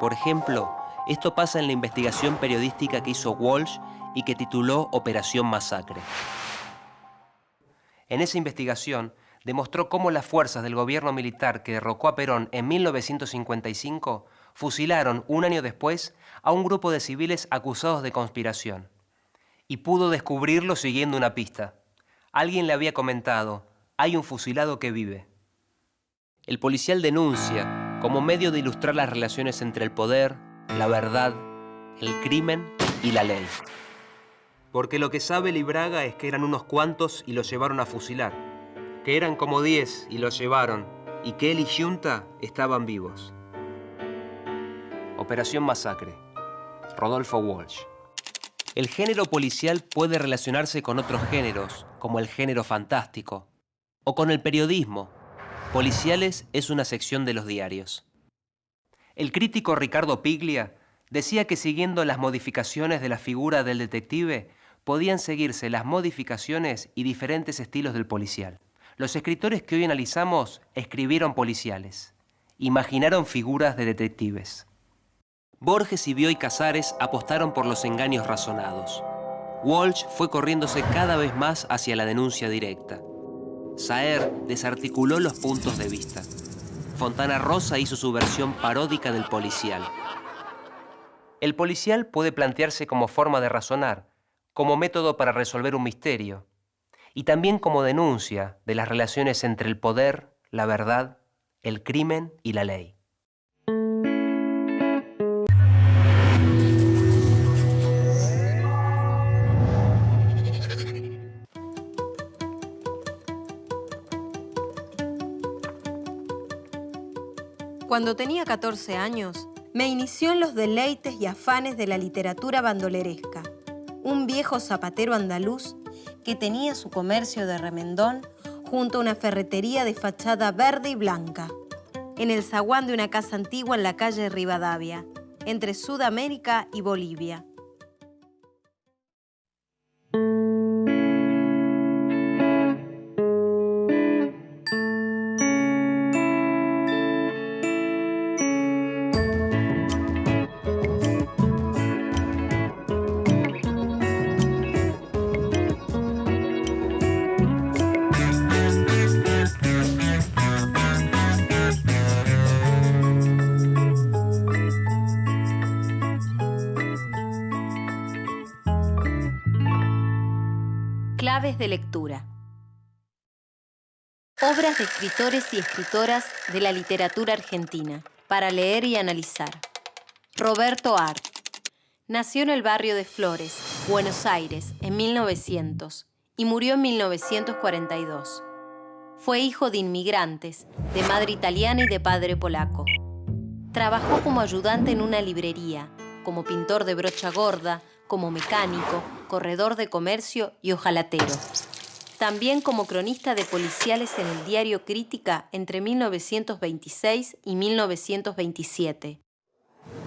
Por ejemplo, esto pasa en la investigación periodística que hizo Walsh y que tituló Operación Masacre. En esa investigación demostró cómo las fuerzas del gobierno militar que derrocó a Perón en 1955 fusilaron un año después a un grupo de civiles acusados de conspiración. Y pudo descubrirlo siguiendo una pista. Alguien le había comentado, hay un fusilado que vive. El policial denuncia como medio de ilustrar las relaciones entre el poder, la verdad, el crimen y la ley. Porque lo que sabe Libraga es que eran unos cuantos y los llevaron a fusilar, que eran como 10 y los llevaron, y que él y Giunta estaban vivos. Operación Masacre, Rodolfo Walsh. El género policial puede relacionarse con otros géneros, como el género fantástico, o con el periodismo. Policiales es una sección de los diarios. El crítico Ricardo Piglia decía que siguiendo las modificaciones de la figura del detective, podían seguirse las modificaciones y diferentes estilos del policial. Los escritores que hoy analizamos escribieron policiales, imaginaron figuras de detectives. Borges y Bioy Casares apostaron por los engaños razonados. Walsh fue corriéndose cada vez más hacia la denuncia directa. Saer desarticuló los puntos de vista. Fontana Rosa hizo su versión paródica del policial. El policial puede plantearse como forma de razonar, como método para resolver un misterio, y también como denuncia de las relaciones entre el poder, la verdad, el crimen y la ley. Cuando tenía 14 años, me inició en los deleites y afanes de la literatura bandoleresca. Un viejo zapatero andaluz que tenía su comercio de remendón junto a una ferretería de fachada verde y blanca, en el zaguán de una casa antigua en la calle Rivadavia, entre Sudamérica y Bolivia. Claves de lectura. Obras de escritores y escritoras de la literatura argentina, para leer y analizar. Roberto Art. Nació en el barrio de Flores, Buenos Aires, en 1900 y murió en 1942. Fue hijo de inmigrantes, de madre italiana y de padre polaco. Trabajó como ayudante en una librería, como pintor de brocha gorda, como mecánico, corredor de comercio y ojalatero. También como cronista de policiales en el diario Crítica entre 1926 y 1927.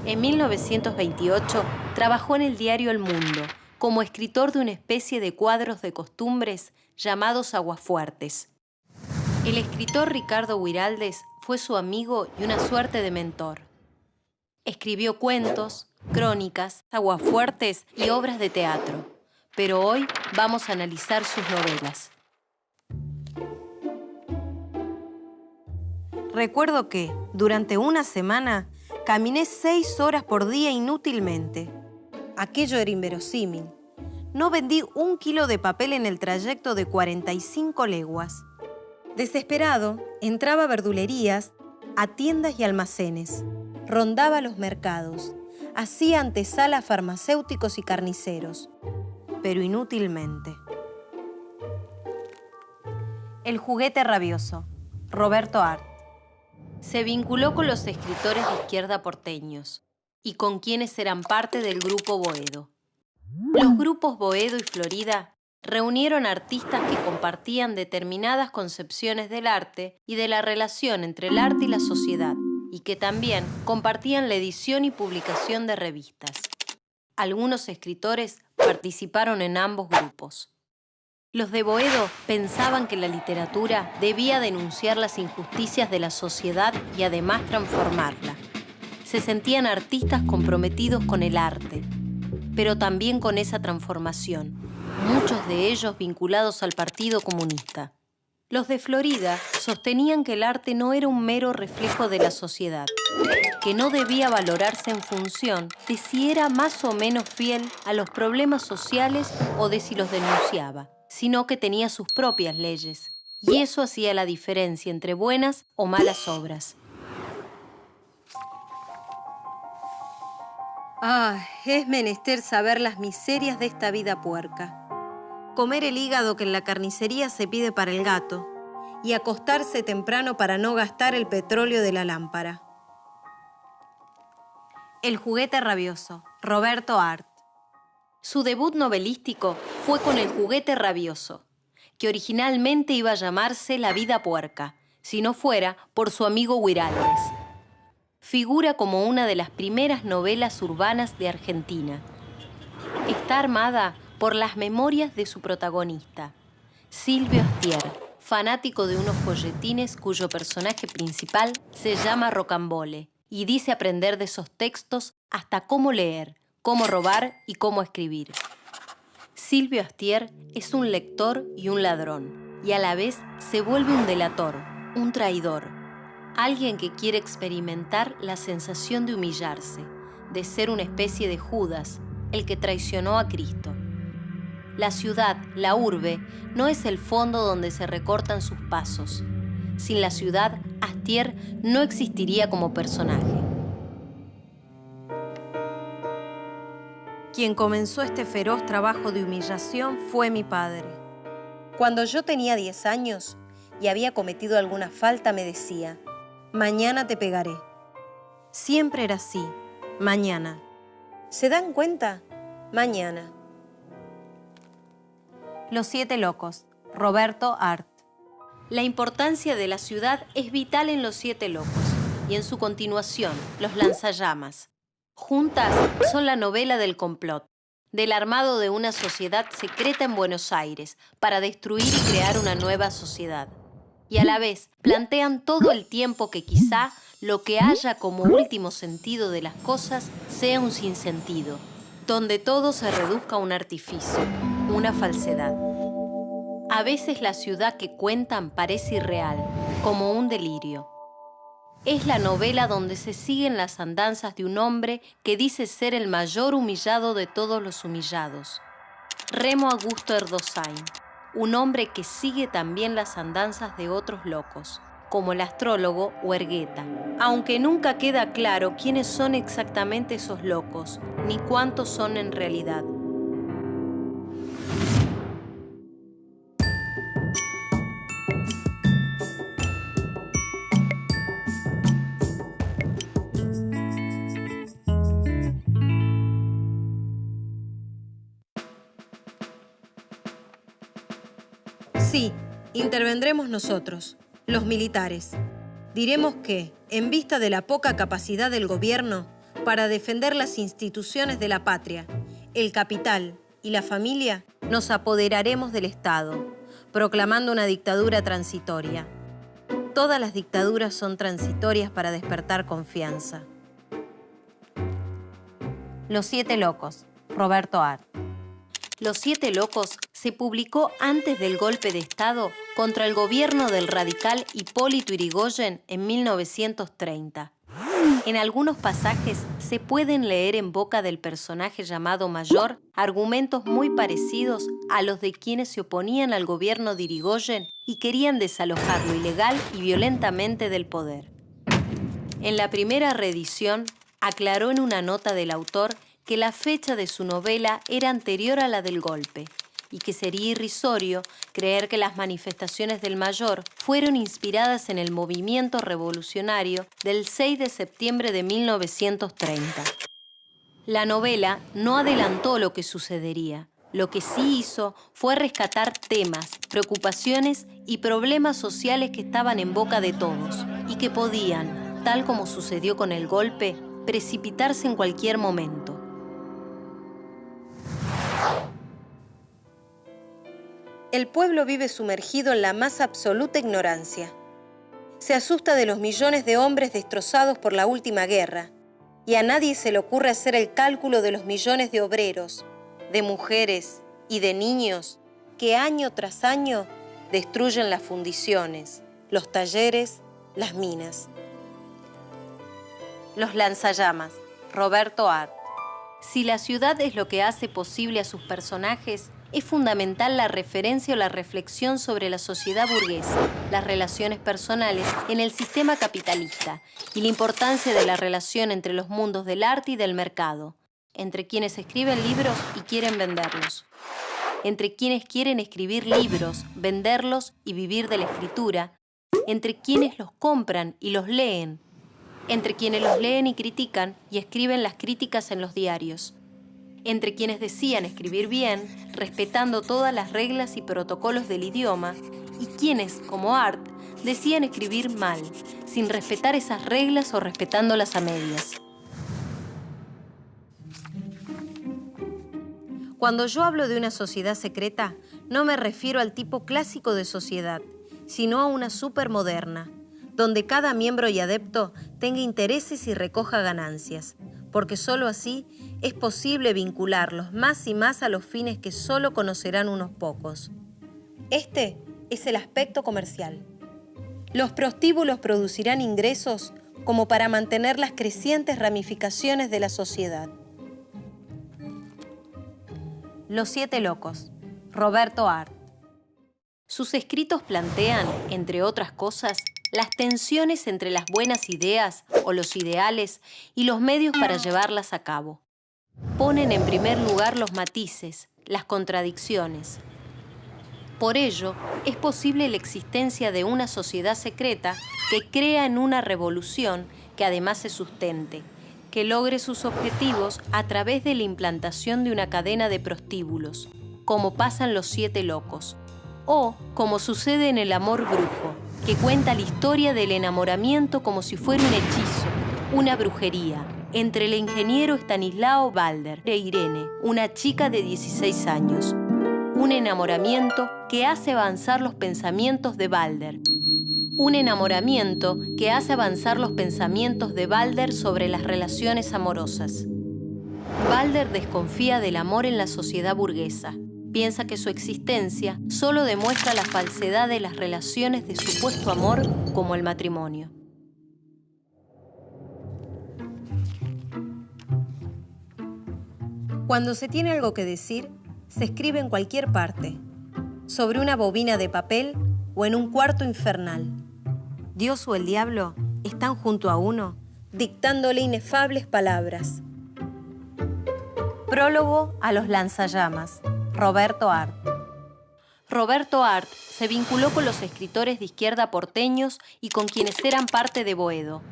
En 1928 trabajó en el diario El Mundo como escritor de una especie de cuadros de costumbres llamados Aguafuertes. El escritor Ricardo Guiraldes fue su amigo y una suerte de mentor. Escribió cuentos, crónicas, aguafuertes y obras de teatro, pero hoy vamos a analizar sus novelas. Recuerdo que, durante una semana, caminé 6 horas por día inútilmente. Aquello era inverosímil. No vendí 1 kilo de papel en el trayecto de 45 leguas. Desesperado, entraba a verdulerías, a tiendas y almacenes, rondaba los mercados, hacía antesala a farmacéuticos y carniceros, pero inútilmente. El juguete rabioso, Roberto Arlt. Se vinculó con los escritores de izquierda porteños y con quienes eran parte del Grupo Boedo. Los grupos Boedo y Florida reunieron artistas que compartían determinadas concepciones del arte y de la relación entre el arte y la sociedad, y que también compartían la edición y publicación de revistas. Algunos escritores participaron en ambos grupos. Los de Boedo pensaban que la literatura debía denunciar las injusticias de la sociedad y además transformarla. Se sentían artistas comprometidos con el arte, pero también con esa transformación, muchos de ellos vinculados al Partido Comunista. Los de Florida sostenían que el arte no era un mero reflejo de la sociedad, que no debía valorarse en función de si era más o menos fiel a los problemas sociales o de si los denunciaba, sino que tenía sus propias leyes, y eso hacía la diferencia entre buenas o malas obras. Es menester saber las miserias de esta vida puerca. Comer el hígado que en la carnicería se pide para el gato y acostarse temprano para no gastar el petróleo de la lámpara. El juguete rabioso, Roberto Arlt. Su debut novelístico fue con El juguete rabioso, que originalmente iba a llamarse La vida puerca, si no fuera por su amigo Guiraldes. Figura como una de las primeras novelas urbanas de Argentina. Está armada por las memorias de su protagonista, Silvio Astier, fanático de unos folletines cuyo personaje principal se llama Rocambole y dice aprender de esos textos hasta cómo leer, cómo robar y cómo escribir. Silvio Astier es un lector y un ladrón, y a la vez se vuelve un delator, un traidor, alguien que quiere experimentar la sensación de humillarse, de ser una especie de Judas, el que traicionó a Cristo. La ciudad, la urbe, no es el fondo donde se recortan sus pasos. Sin la ciudad, Astier no existiría como personaje. Quien comenzó este feroz trabajo de humillación fue mi padre. Cuando yo tenía 10 años y había cometido alguna falta, me decía: mañana te pegaré. Siempre era así, mañana. ¿Se dan cuenta? Mañana. Los 7 locos, Roberto Arlt. La importancia de la ciudad es vital en Los 7 locos y en su continuación, Los lanzallamas. Juntas son la novela del complot, del armado de una sociedad secreta en Buenos Aires para destruir y crear una nueva sociedad. Y a la vez plantean todo el tiempo que quizá lo que haya como último sentido de las cosas sea un sinsentido, donde todo se reduzca a un artificio, una falsedad. A veces la ciudad que cuentan parece irreal, como un delirio. Es la novela donde se siguen las andanzas de un hombre que dice ser el mayor humillado de todos los humillados. Remo Augusto Erdosheim, un hombre que sigue también las andanzas de otros locos, como el astrólogo Huergueta, aunque nunca queda claro quiénes son exactamente esos locos, ni cuántos son en realidad. Sí, intervendremos nosotros, los militares. Diremos que, en vista de la poca capacidad del gobierno para defender las instituciones de la patria, el capital y la familia, nos apoderaremos del Estado, proclamando una dictadura transitoria. Todas las dictaduras son transitorias para despertar confianza. Los 7 locos, Roberto Arlt. Los 7 locos se publicó antes del golpe de Estado contra el gobierno del radical Hipólito Yrigoyen en 1930. En algunos pasajes se pueden leer en boca del personaje llamado Mayor argumentos muy parecidos a los de quienes se oponían al gobierno de Irigoyen y querían desalojarlo ilegal y violentamente del poder. En la primera reedición, aclaró en una nota del autor que la fecha de su novela era anterior a la del golpe y que sería irrisorio creer que las manifestaciones del Mayor fueron inspiradas en el movimiento revolucionario del 6 de septiembre de 1930. La novela no adelantó lo que sucedería. Lo que sí hizo fue rescatar temas, preocupaciones y problemas sociales que estaban en boca de todos y que podían, tal como sucedió con el golpe, precipitarse en cualquier momento. El pueblo vive sumergido en la más absoluta ignorancia. Se asusta de los millones de hombres destrozados por la última guerra, y a nadie se le ocurre hacer el cálculo de los millones de obreros, de mujeres y de niños que año tras año destruyen las fundiciones, los talleres, las minas. Los lanzallamas, Roberto Arlt. Si la ciudad es lo que hace posible a sus personajes, es fundamental la referencia o la reflexión sobre la sociedad burguesa, las relaciones personales en el sistema capitalista y la importancia de la relación entre los mundos del arte y del mercado, entre quienes escriben libros y quieren venderlos, entre quienes quieren escribir libros, venderlos y vivir de la escritura, entre quienes los compran y los leen, entre quienes los leen y critican y escriben las críticas en los diarios, entre quienes decían escribir bien, respetando todas las reglas y protocolos del idioma, y quienes, como Arlt, decían escribir mal, sin respetar esas reglas o respetándolas a medias. Cuando yo hablo de una sociedad secreta, no me refiero al tipo clásico de sociedad, sino a una supermoderna, donde cada miembro y adepto tenga intereses y recoja ganancias, porque solo así es posible vincularlos más y más a los fines que solo conocerán unos pocos. Este es el aspecto comercial. Los prostíbulos producirán ingresos como para mantener las crecientes ramificaciones de la sociedad. Los 7 locos, Roberto Arlt. Sus escritos plantean, entre otras cosas, las tensiones entre las buenas ideas o los ideales y los medios para llevarlas a cabo. Ponen en primer lugar los matices, las contradicciones. Por ello, es posible la existencia de una sociedad secreta que crea en una revolución que además se sustente, que logre sus objetivos a través de la implantación de una cadena de prostíbulos, como pasa en Los 7 locos, o como sucede en El amor brujo, que cuenta la historia del enamoramiento como si fuera un hechizo, una brujería, entre el ingeniero Estanislao Balder e Irene, una chica de 16 años. Un enamoramiento que hace avanzar los pensamientos de Balder. Un enamoramiento que hace avanzar los pensamientos de Balder sobre las relaciones amorosas. Balder desconfía del amor en la sociedad burguesa. Piensa que su existencia solo demuestra la falsedad de las relaciones de supuesto amor como el matrimonio. Cuando se tiene algo que decir, se escribe en cualquier parte, sobre una bobina de papel o en un cuarto infernal. Dios o el diablo están junto a uno, dictándole inefables palabras. Prólogo a Los lanzallamas, Roberto Arlt. Roberto Arlt se vinculó con los escritores de izquierda porteños y con quienes eran parte de Boedo.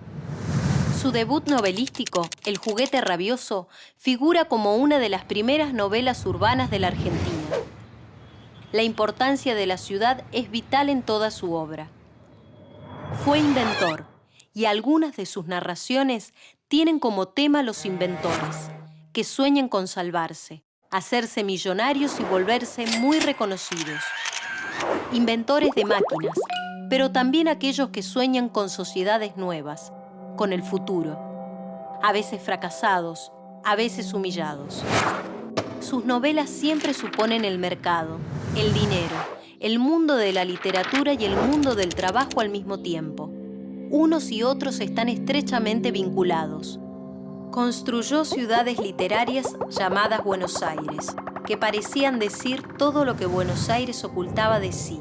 Su debut novelístico, El juguete rabioso, figura como una de las primeras novelas urbanas de la Argentina. La importancia de la ciudad es vital en toda su obra. Fue inventor, y algunas de sus narraciones tienen como tema los inventores, que sueñan con salvarse, hacerse millonarios y volverse muy reconocidos. Inventores de máquinas, pero también aquellos que sueñan con sociedades nuevas, con el futuro, a veces fracasados, a veces humillados. Sus novelas siempre suponen el mercado, el dinero, el mundo de la literatura y el mundo del trabajo al mismo tiempo. unos y otros están estrechamente vinculados. Construyó ciudades literarias llamadas Buenos Aires, que parecían decir todo lo que Buenos Aires ocultaba de sí,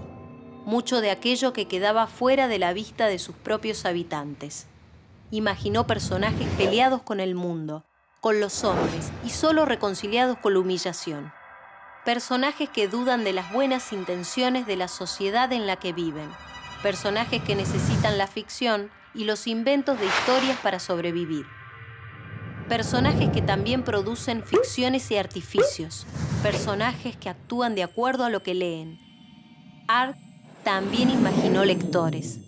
mucho de aquello que quedaba fuera de la vista de sus propios habitantes. Imaginó personajes peleados con el mundo, con los hombres y solo reconciliados con la humillación. Personajes que dudan de las buenas intenciones de la sociedad en la que viven. Personajes que necesitan la ficción y los inventos de historias para sobrevivir. Personajes que también producen ficciones y artificios. Personajes que actúan de acuerdo a lo que leen. Arlt también imaginó lectores.